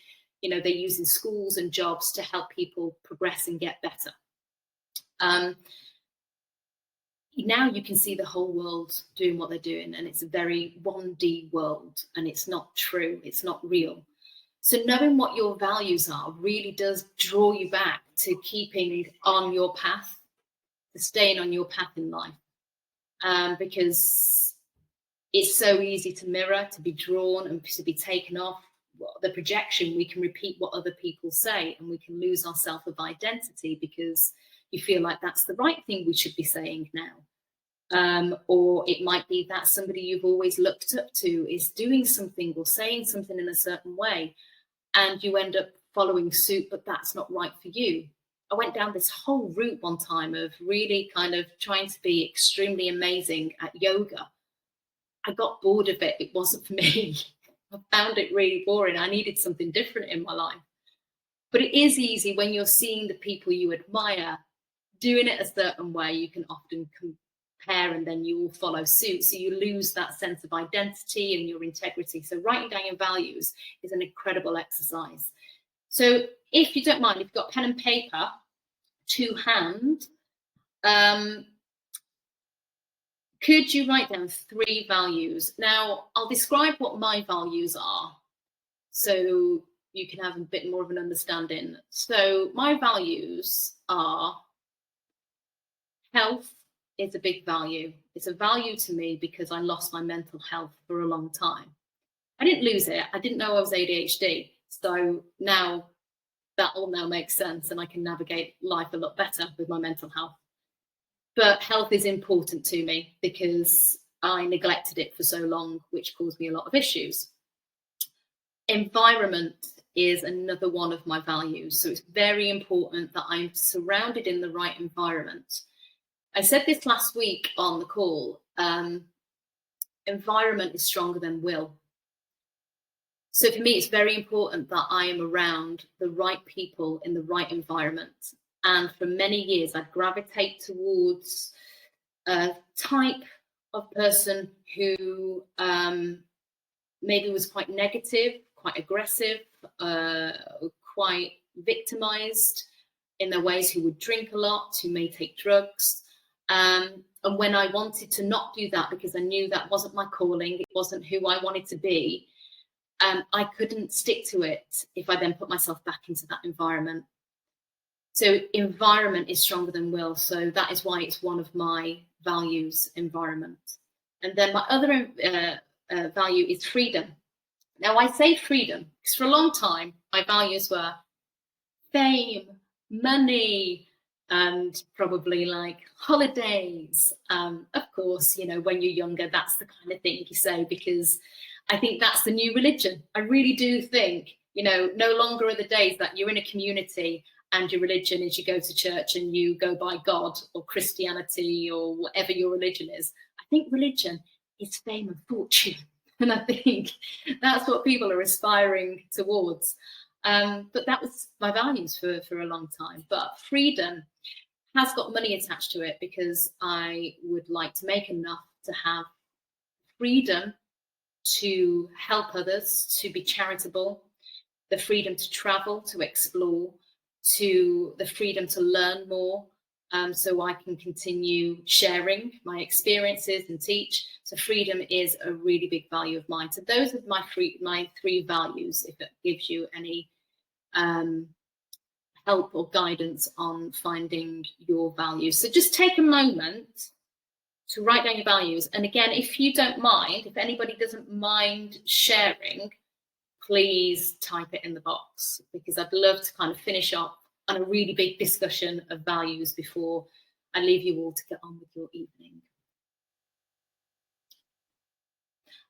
They use in schools and jobs to help people progress and get better. Now you can see the whole world doing what they're doing, and it's a very 1D world, and it's not true, it's not real. So knowing what your values are really does draw you back to keeping on your path, to staying on your path in life, because it's so easy to mirror, to be drawn and to be taken off. The projection, we can repeat what other people say, and we can lose our self of identity because you feel like that's the right thing we should be saying now. Or it might be that somebody you've always looked up to is doing something or saying something in a certain way, and you end up following suit, but that's not right for you. I went down this whole route one time of really kind of trying to be extremely amazing at yoga. I got bored of it. It wasn't for me. I found it really boring. I needed something different in my life. But it is easy when you're seeing the people you admire doing it a certain way. You can often prepare and then you will follow suit. So you lose that sense of identity and your integrity. So writing down your values is an incredible exercise. So if you don't mind, if you've got pen and paper to hand, could you write down 3 values? Now, I'll describe what my values are so you can have a bit more of an understanding. So my values are: health is a big value. It's a value to me because I lost my mental health for a long time. I didn't lose it. I didn't know I was ADHD. So now that all now makes sense and I can navigate life a lot better with my mental health. But health is important to me because I neglected it for so long, which caused me a lot of issues. Environment is another one of my values. So it's very important that I'm surrounded in the right environment. I said this last week on the call, environment is stronger than will. So for me, it's very important that I am around the right people in the right environment. And for many years, I gravitate towards a type of person who maybe was quite negative, quite aggressive, quite victimized in their ways, who would drink a lot, who may take drugs. And when I wanted to not do that because I knew that wasn't my calling, it wasn't who I wanted to be, I couldn't stick to it if I then put myself back into that environment. So environment is stronger than will. So that is why it's one of my values, environment. And then my other value is freedom. Now I say freedom because for a long time, my values were fame, money, and probably like holidays. Of course, you know, when you're younger, that's the kind of thing you say, because I think that's the new religion. I really do think, you know, no longer are the days that you're in a community and your religion is you go to church and you go by God or Christianity or whatever your religion is. I think religion is fame and fortune. And I think that's what people are aspiring towards. But that was my values for a long time. But freedom has got money attached to it because I would like to make enough to have freedom to help others, to be charitable, the freedom to travel, to explore, to the freedom to learn more, so I can continue sharing my experiences and teach. So freedom is a really big value of mine. So those are my 3 values, if it gives you any help or guidance on finding your values. So just take a moment to write down your values. And again, if you don't mind, if anybody doesn't mind sharing, please type it in the box, because I'd love to kind of finish up on a really big discussion of values before I leave you all to get on with your evening.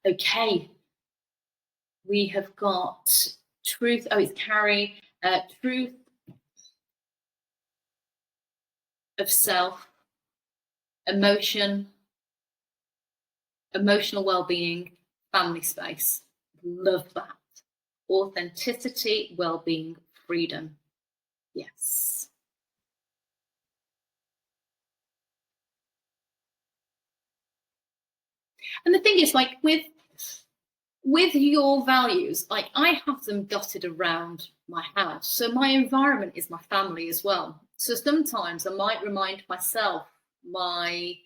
Okay, we have got truth. Oh, it's Carrie. Truth of self, emotion, emotional well-being, family space. Love that. Authenticity, well-being, freedom. Yes. And the thing is, like with your values, like I have them dotted around my house. So my environment is my family as well. So sometimes I might remind myself my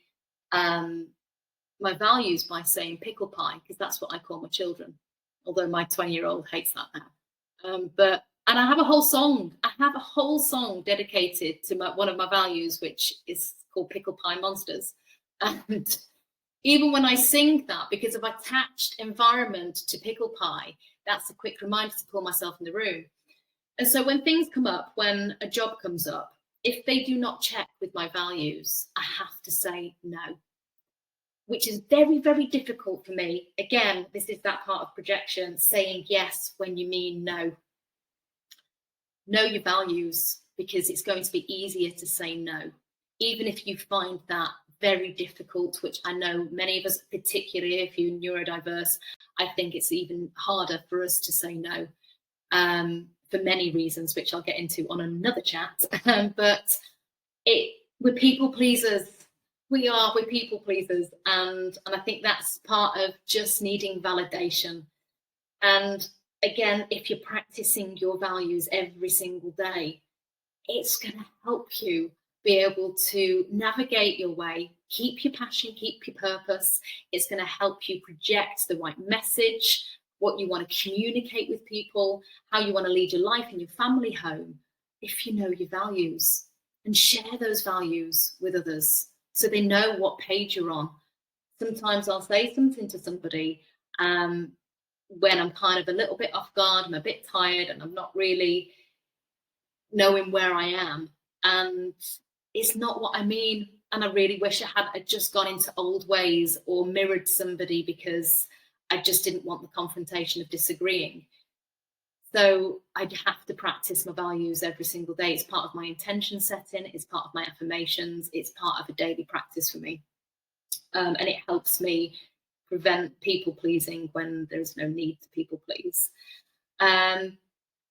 values by saying pickle pie, because that's what I call my children. Although my 20-year-old hates that now. And I have a whole song. I have a whole song dedicated to one of my values, which is called Pickle Pie Monsters. And even when I sing that, because I've attached environment to pickle pie, that's a quick reminder to pull myself in the room. And so when things come up, when a job comes up, if they do not check with my values, I have to say no, which is very, very difficult for me. Again, this is that part of projection, saying yes when you mean no. Know your values, because it's going to be easier to say no, even if you find that very difficult, which I know many of us, particularly if you're neurodiverse, I think it's even harder for us to say no, for many reasons, which I'll get into on another chat. But we're people pleasers. we're people pleasers, and I think that's part of just needing validation. And again, if you're practicing your values every single day, it's going to help you be able to navigate your way, keep your passion, keep your purpose. It's going to help you project the right message, what you want to communicate with people, how you want to lead your life and your family home, if you know your values, and share those values with others so they know what page you're on. Sometimes I'll say something to somebody when I'm kind of a little bit off guard, I'm a bit tired, and I'm not really knowing where I am, and it's not what I mean. And I really wish I had just gone into old ways or mirrored somebody, because I just didn't want the confrontation of disagreeing. So I have to practice my values every single day. It's part of my intention setting, it's part of my affirmations, it's part of a daily practice for me. And it helps me prevent people pleasing when there's no need to people please.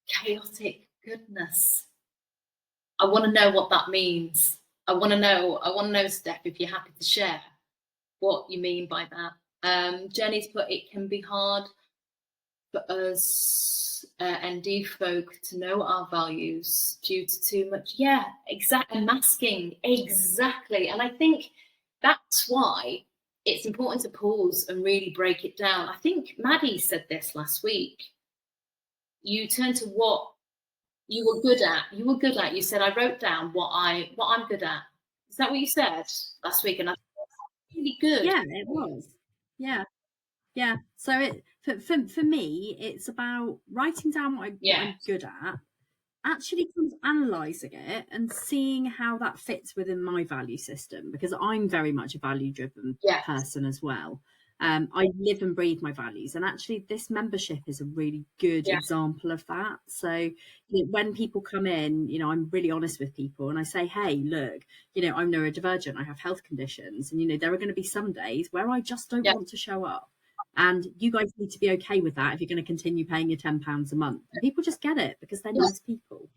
Chaotic goodness. I want to know what that means. I want to know, Steph, if you're happy to share what you mean by that. Jenny's put, it can be hard for us ND folk to know our values due to too much. Yeah, exactly. Masking, exactly. And I think that's why it's important to pause and really break it down. I think Maddie said this last week. You turn to what you were good at. You said, I wrote down what I'm good at. Is that what you said last week? And I thought that's really good. Yeah, it was. Yeah. So it for me, it's about writing down what I'm good at, actually analysing it and seeing how that fits within my value system, because I'm very much a value-driven person as well. I live and breathe my values, and actually this membership is a really good example of that. So when people come in, I'm really honest with people and I say, hey, look, I'm neurodivergent, I have health conditions, and there are going to be some days where I just don't want to show up. And you guys need to be okay with that if you're going to continue paying your £10 a month. And people just get it because they're nice people.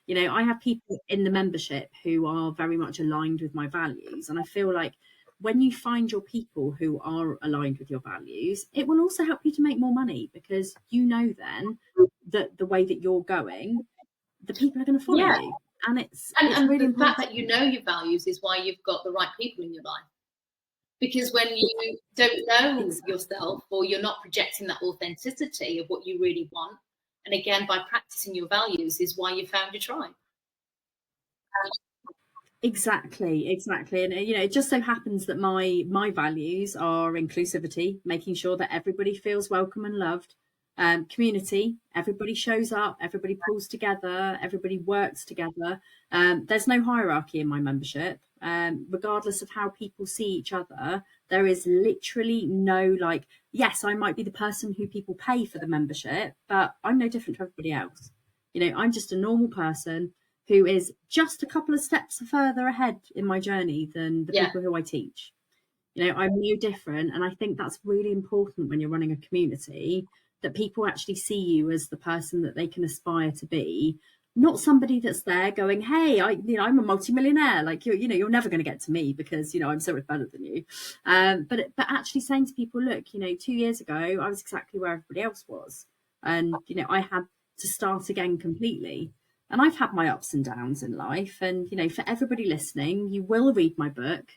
I have people in the membership who are very much aligned with my values. And I feel like when you find your people who are aligned with your values, it will also help you to make more money, because then that the way that you're going, the people are going to follow you. And it's really the important. fact that you know your values is why you've got the right people in your life. Because when you don't know yourself, or you're not projecting that authenticity of what you really want, and again, by practicing your values is why you found your tribe. Exactly. And it just so happens that my values are inclusivity, making sure that everybody feels welcome and loved, community, everybody shows up, everybody pulls together, everybody works together. There's no hierarchy in my membership. Regardless of how people see each other, there is literally no yes, I might be the person who people pay for the membership, but I'm no different to everybody else. I'm just a normal person who is just a couple of steps further ahead in my journey than the people who I teach. I'm no different. And I think that's really important when you're running a community, that people actually see you as the person that they can aspire to be, not somebody that's there going, hey, I'm a multimillionaire. You're never going to get to me because, I'm so much better than you. But actually saying to people, look, 2 years ago, I was exactly where everybody else was. And, I had to start again completely. And I've had my ups and downs in life. And, for everybody listening, you will read my book.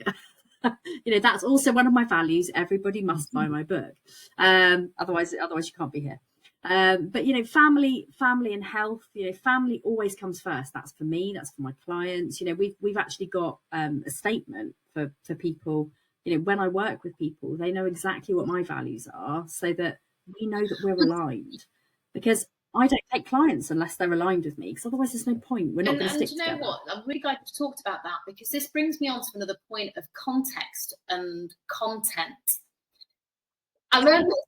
That's also one of my values. Everybody must buy my book. Otherwise you can't be here. But family and health, family always comes first. That's for me, that's for my clients. We've actually got a statement for people. When I work with people, they know exactly what my values are, so that we know that we're aligned. Because I don't take clients unless they're aligned with me, because otherwise there's no point. We're not going to stick together. And you know what? I'm really glad you've talked about that, because this brings me on to another point of context and content. I learned this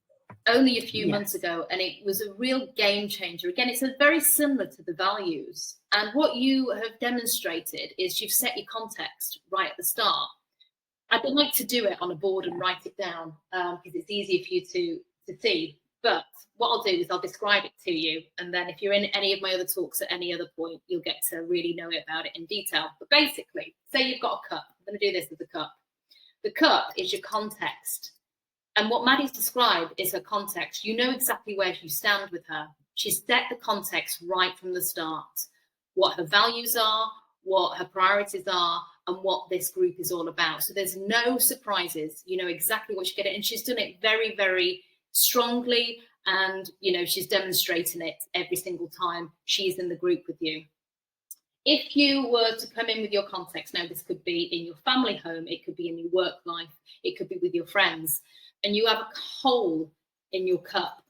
only a few months ago, and it was a real game changer. Again, it's very similar to the values. And what you have demonstrated is you've set your context right at the start. I'd like to do it on a board and write it down, because it's easier for you to see. But what I'll do is I'll describe it to you, and then if you're in any of my other talks at any other point, you'll get to really know about it in detail. But basically, say you've got a cup. I'm going to do this with a cup. The cup is your context. And what Maddie's described is her context. You know exactly where you stand with her. She's set the context right from the start, what her values are, what her priorities are, and what this group is all about. So there's no surprises. You know exactly what you're getting. And she's done it very, very strongly. And, you know, she's demonstrating it every single time she's in the group with you. If you were to come in with your context, now this could be in your family home, it could be in your work life, it could be with your friends, and you have a hole in your cup,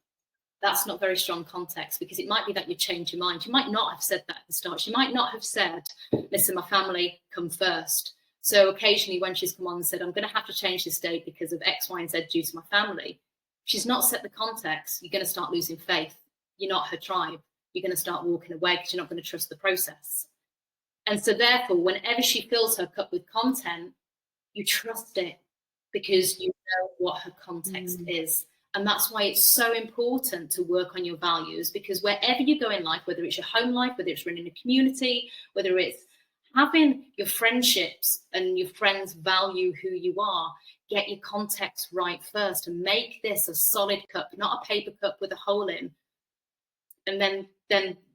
that's not very strong context, because it might be that you change your mind. You might not have said that at the start. You might not have said, listen, my family come first. So occasionally when she's come on and said, I'm going to have to change this date because of X, Y, and Z due to my family, she's not set the context. You're going to start losing faith. You're not her tribe. You're going to start walking away because you're not going to trust the process. And so therefore, whenever she fills her cup with content, you trust it because you know what her context is. And that's why it's so important to work on your values, because wherever you go in life, whether it's your home life, whether it's running a community, whether it's having your friendships and your friends value who you are, get your context right first and make this a solid cup, not a paper cup with a hole in. And then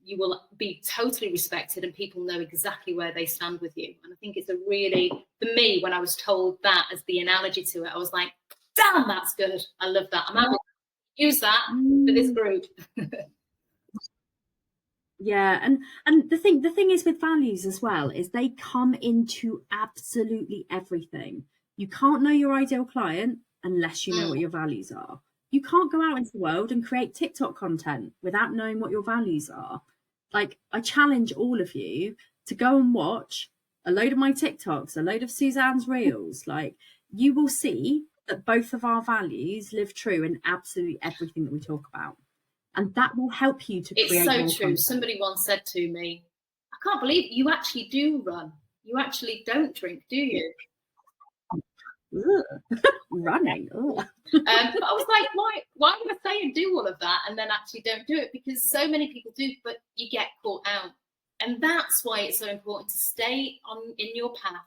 you will be totally respected and people know exactly where they stand with you. And I think it's a really, for me, when I was told that as the analogy to it, I was like, damn, that's good. I love that. I'm happy to use that for this group. Yeah, and the thing is with values as well is they come into absolutely everything. You can't know your ideal client unless you know what your values are. You can't go out into the world and create TikTok content without knowing what your values are. Like, I challenge all of you to go and watch a load of my TikToks, a load of Suzanne's reels. Like, you will see that both of our values live true in absolutely everything that we talk about. And that will help you to create It's so more true. content. Somebody once said to me, I can't believe you actually do run. You actually don't drink, do you? Running. But I was like, why would I say and do all of that and then actually don't do it? Because so many people do, but you get caught out. And that's why it's so important to stay in your path,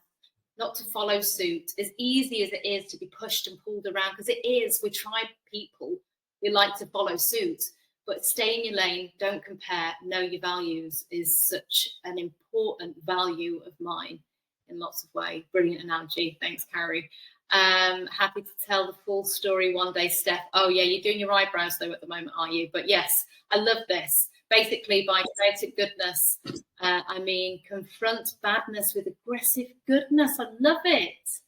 not to follow suit, as easy as it is to be pushed and pulled around, because it is. We're tribe people. We like to follow suit, but stay in your lane, don't compare, know your values is such an important value of mine in lots of ways. Brilliant analogy. Thanks, Carrie. Happy to tell the full story one day, Steph. Oh yeah, you're doing your eyebrows though at the moment, are you? But yes, I love this. Basically, by creative goodness, I mean confront badness with aggressive goodness. I love it.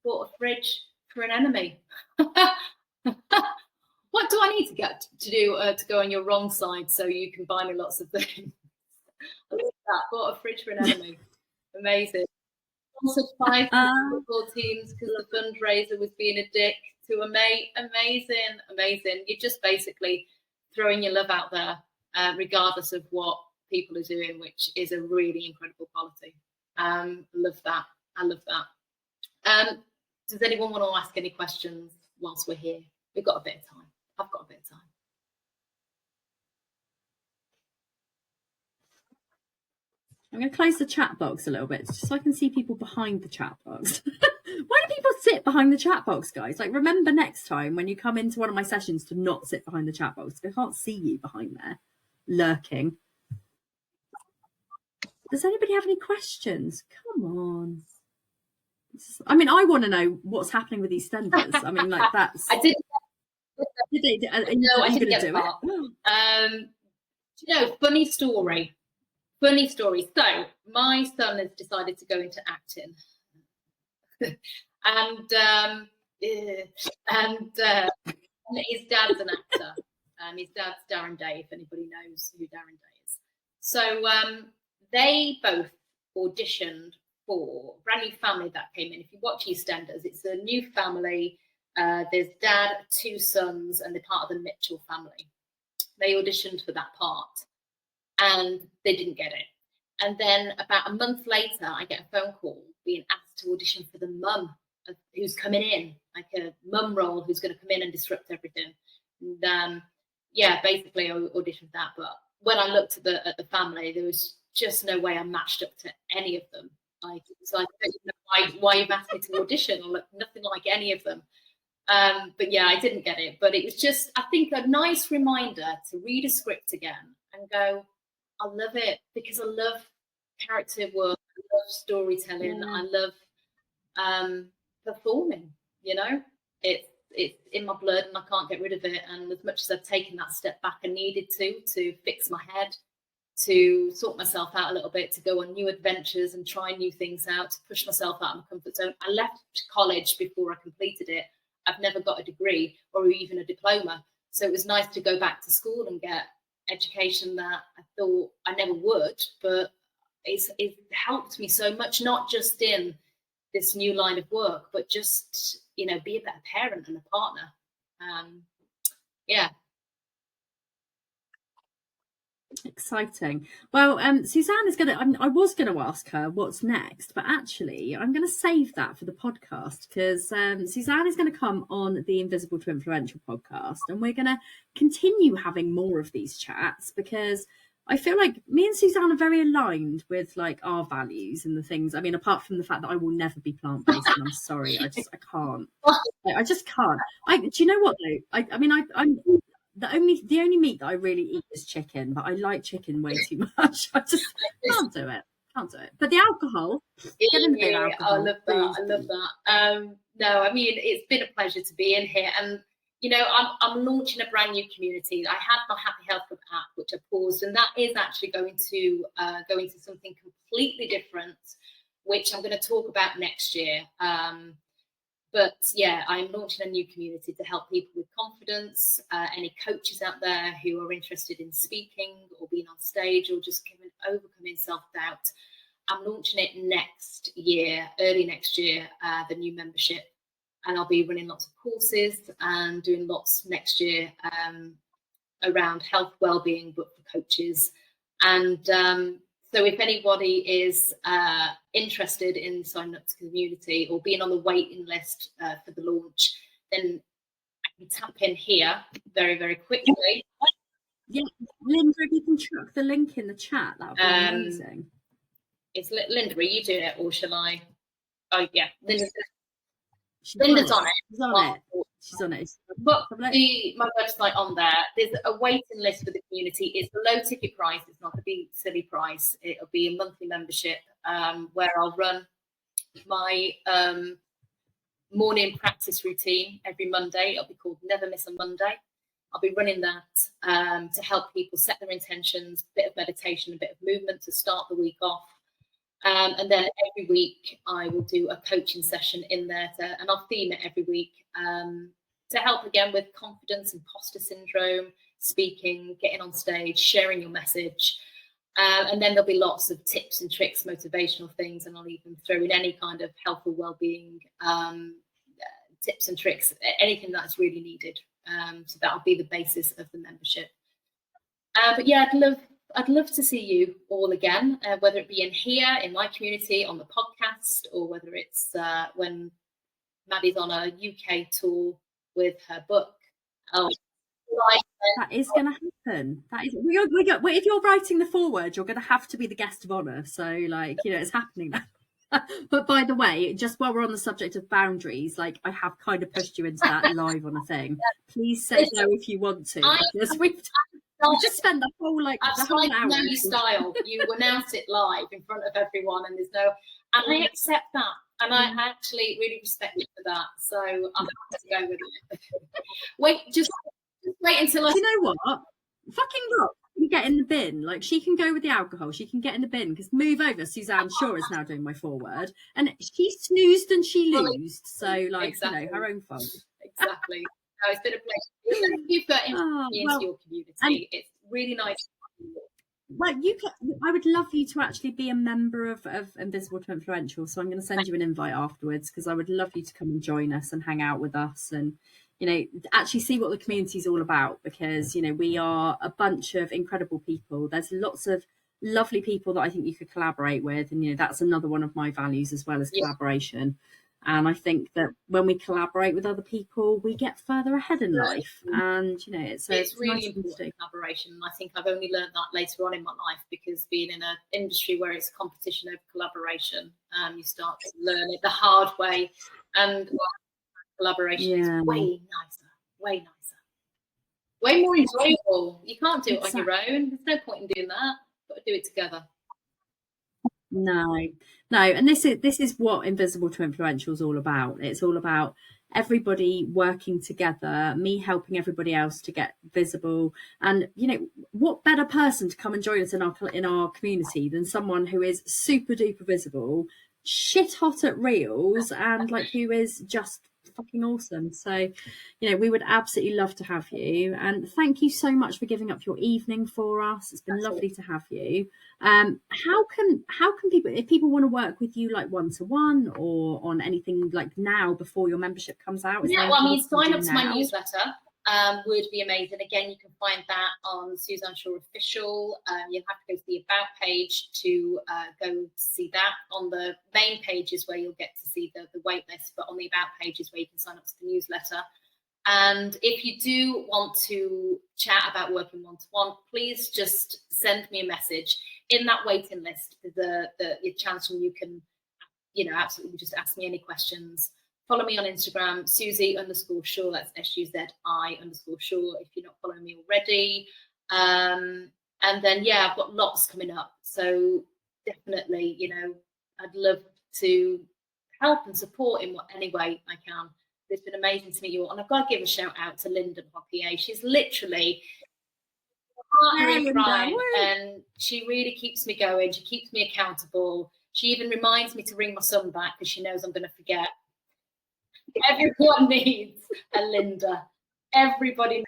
Bought a fridge for an enemy. What do I need to get to do to go on your wrong side so you can buy me lots of things? I love that. Bought a fridge for an enemy. Amazing. Sponsored 5 football teams because the fundraiser was being a dick to a mate. Amazing, amazing. You're just basically throwing your love out there, regardless of what people are doing, which is a really incredible quality. Love that. I love that. Does anyone want to ask any questions whilst we're here? We've got a bit of time. I've got a bit of time. I'm going to close the chat box a little bit just so I can see people behind the chat box. Why do people sit behind the chat box, guys? Like, remember next time when you come into one of my sessions to not sit behind the chat box. I can't see you behind there, lurking. Does anybody have any questions? Come on. I mean, I want to know what's happening with these EastEnders. I mean, like, that's... I didn't. No, I didn't get the part. You know, funny story. Funny story. So my son has decided to go into acting, and his dad's an actor. His dad's Darren Day, if anybody knows who Darren Day is. So they both auditioned for a brand new family that came in. If you watch EastEnders, it's a new family. There's dad, 2 sons, and they're part of the Mitchell family. They auditioned for that part and they didn't get it. And then about a month later, I get a phone call being asked to audition for the mum who's coming in, like a mum role who's going to come in and disrupt everything. And yeah, basically I auditioned that. But when I looked at the family, there was just no way I matched up to any of them. So I don't know why you've asked me to audition. I look nothing like any of them. But yeah, I didn't get it. But it was just, I think, a nice reminder to read a script again and go, I love it because I love character work, I love storytelling, I love performing. You know, it's in my blood and I can't get rid of it. And as much as I've taken that step back and needed to fix my head, to sort myself out a little bit, to go on new adventures and try new things out, to push myself out of my comfort zone. I left college before I completed it. I've never got a degree or even a diploma. So it was nice to go back to school and get education that I thought I never would, but it helped me so much, not just in this new line of work, but just, you know, be a better parent and a partner. Yeah. Exciting. Well, Suzanne is I was going to ask her what's next, but actually I'm going to save that for the podcast because Suzanne is going to come on the Invisible to Influential podcast, and we're going to continue having more of these chats because I feel like me and Suzanne are very aligned with like our values and the things. I mean, apart from the fact that I will never be plant-based, and I'm sorry, I can't. I just can't. Do you know what though? I'm the only meat that I really eat is chicken, but I like chicken way too much. I just can't do it. But the alcohol, get in the bin, alcohol. I love that. I love that. No, I mean, it's been a pleasure to be in here, and you know, I'm launching a brand new community. I had my Happy Health Club app, which I paused, and that is actually going to go into something completely different, which I'm going to talk about next year. But yeah, I'm launching a new community to help people with confidence. Any coaches out there who are interested in speaking or being on stage or just overcoming self-doubt, I'm launching it next year, early next year, the new membership. And I'll be running lots of courses and doing lots next year around health, well-being, but for coaches. And so if anybody is interested in signing up to the community or being on the waiting list for the launch, then I can tap in here very, very quickly. Yeah, Linda, if you can chuck the link in the chat, that would be amazing. Is Linda, are you doing it or shall I? Oh, yeah, Linda's on it. She's on it. But my website on there, there's a waiting list for the community. It's a low ticket price. It's not going to be a silly price. It'll be a monthly membership where I'll run my morning practice routine every Monday. It'll be called Never Miss a Monday. I'll be running that to help people set their intentions, a bit of meditation, a bit of movement to start the week off. And then every week I will do a coaching session in there and I'll theme it every week to help again with confidence, imposter syndrome, speaking, getting on stage, sharing your message. And then there'll be lots of tips and tricks, motivational things, and I'll even throw in any kind of health or well-being tips and tricks, anything that's really needed. So that'll be the basis of the membership. But yeah, I'd love to see you all again, whether it be in here, in my community, on the podcast, or whether it's when Maddie's on a UK tour with her book. That is going to happen. That is. If you're writing the foreword, you're going to have to be the guest of honour. So, like, you know, it's happening now. But by the way, just while we're on the subject of boundaries, like I have kind of pushed you into that live on a thing. Please say no if you want to. Because we just spend the whole hour. Know your style. You announce it live in front of everyone, and and I accept that, and I actually really respect you for that. So I'm happy to go with it. Wait until Do you know what? Fucking rock. You get in the bin. Like, she can go with the alcohol. She can get in the bin because move over. Suzanne Shaw is now doing my foreword, and she snoozed and she loosed. So, like, exactly. You know, her own fault. Exactly. No, it's been a pleasure. Thank you for inviting me into your community. It's really nice. Well, I would love you to actually be a member of Invisible to Influential. So I'm going to send you an invite afterwards because I would love you to come and join us and hang out with us and, you know, actually see what the community is all about, because, you know, we are a bunch of incredible people. There's lots of lovely people that I think you could collaborate with. And, you know, that's another one of my values as well as collaboration. And I think that when we collaborate with other people, we get further ahead in life. And, you know, it's really nice important, collaboration. And I think I've only learned that later on in my life, because being in an industry where it's competition over collaboration, you start to learn it the hard way. And collaboration is way nicer, way more enjoyable. You can't do it on your own. There's no point in doing that. You've got to do it together. No, and this is what Invisible to Influential is all about. It's all about everybody working together, me helping everybody else to get visible. And, you know, what better person to come and join us in our community than someone who is super duper visible, shit hot at reels, and like who is just fucking awesome. So, you know, we would absolutely love to have you, and thank you so much for giving up your evening for us. It's been lovely to have you. How can people, if people want to work with you, like one-to-one or on anything like now before your membership comes out? Yeah, well, I mean, sign up to my newsletter would be amazing. Again, you can find that on Suzanne Shaw Official. You'll have to go to the About page to go to see that. On the main page is where you'll get to see the wait list, but on the About page is where you can sign up to the newsletter. And if you do want to chat about working one-to-one, please just send me a message. In that waiting list, the chance when you can, you know, absolutely just ask me any questions. Follow me on Instagram, Susie_Shaw, that's SUZI_Shaw, if you're not following me already. And then, yeah, I've got lots coming up. So definitely, you know, I'd love to help and support in any way I can. It's been amazing to meet you all. And I've got to give a shout out to Linda, my PA. She's literally partner in crime, and she really keeps me going. She keeps me accountable. She even reminds me to ring my son back because she knows I'm going to forget. Everyone needs a Linda. Everybody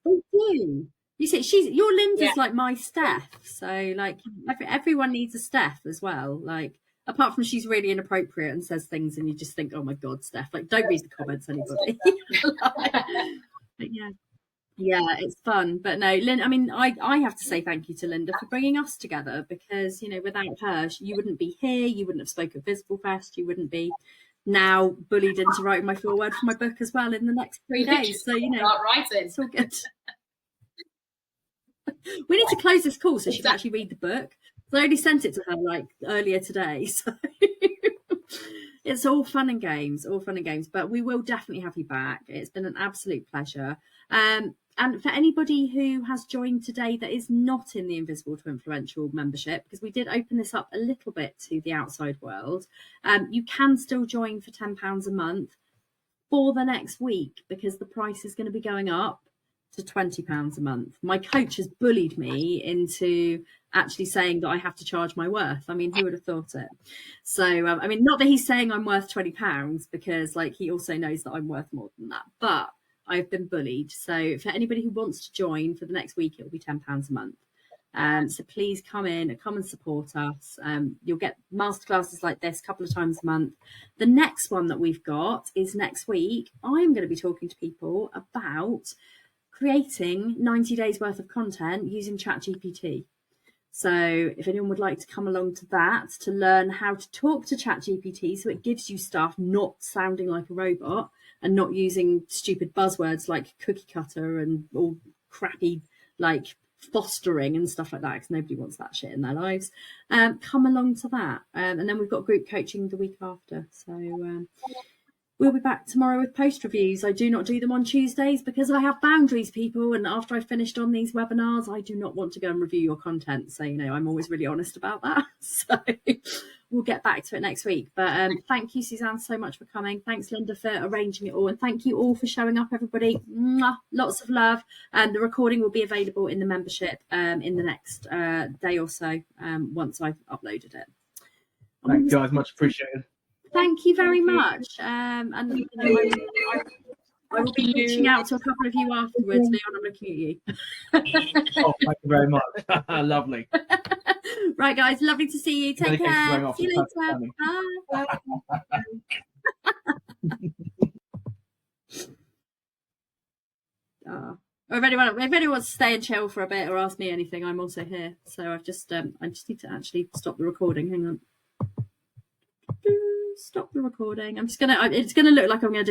They needs do. You see, your Linda's like my Steph. So like everyone needs a Steph as well. Like, apart from she's really inappropriate and says things and you just think, oh my God, Steph, like don't read the comments, anybody. But yeah, it's fun. But no, Lynn, I mean, I have to say thank you to Linda for bringing us together, because, you know, without her, you wouldn't be here. You wouldn't have spoken at Visible Fest. You wouldn't be now bullied into writing my foreword for my book as well in the next 3 days. So, you know, it's all good. We need to close this call so she can actually read the book. I only sent it to her like earlier today. So it's all fun and games, but we will definitely have you back. It's been an absolute pleasure. And for anybody who has joined today that is not in the Invisible to Influential membership, because we did open this up a little bit to the outside world, you can still join for £10 a month for the next week, because the price is going to be going up to £20 a month. My coach has bullied me into actually saying that I have to charge my worth. I mean, who would have thought it? So, I mean, not that he's saying I'm worth £20, because like he also knows that I'm worth more than that, but I've been bullied. So for anybody who wants to join for the next week, it will be £10 a month. So please come in, come and support us. You'll get masterclasses like this a couple of times a month. The next one that we've got is next week. I'm going to be talking to people about creating 90 days worth of content using ChatGPT. So if anyone would like to come along to that, to learn how to talk to ChatGPT so it gives you stuff not sounding like a robot and not using stupid buzzwords like cookie cutter and all crappy like fostering and stuff like that, because nobody wants that shit in their lives, come along to that. And then we've got group coaching the week after. So we'll be back tomorrow with post reviews. I do not do them on Tuesdays because I have boundaries, people. And after I've finished on these webinars, I do not want to go and review your content. So, you know, I'm always really honest about that. So we'll get back to it next week. But thank you, Suzanne, so much for coming. Thanks, Linda, for arranging it all. And thank you all for showing up, everybody. Mwah, lots of love. And the recording will be available in the membership in the next day or so once I've uploaded it. Thanks, guys. Much appreciated. Thank you very much. And you know, I will be reaching out to a couple of you afterwards. Leon, I'm looking at you. Oh, thank you very much. Lovely. Right, guys. Lovely to see you. Take care. See you later. Bye. If anyone wants to stay and chill for a bit or ask me anything, I'm also here. So I just need to actually stop the recording. Hang on. stop the recording. I'm just gonna. It's gonna look like I'm gonna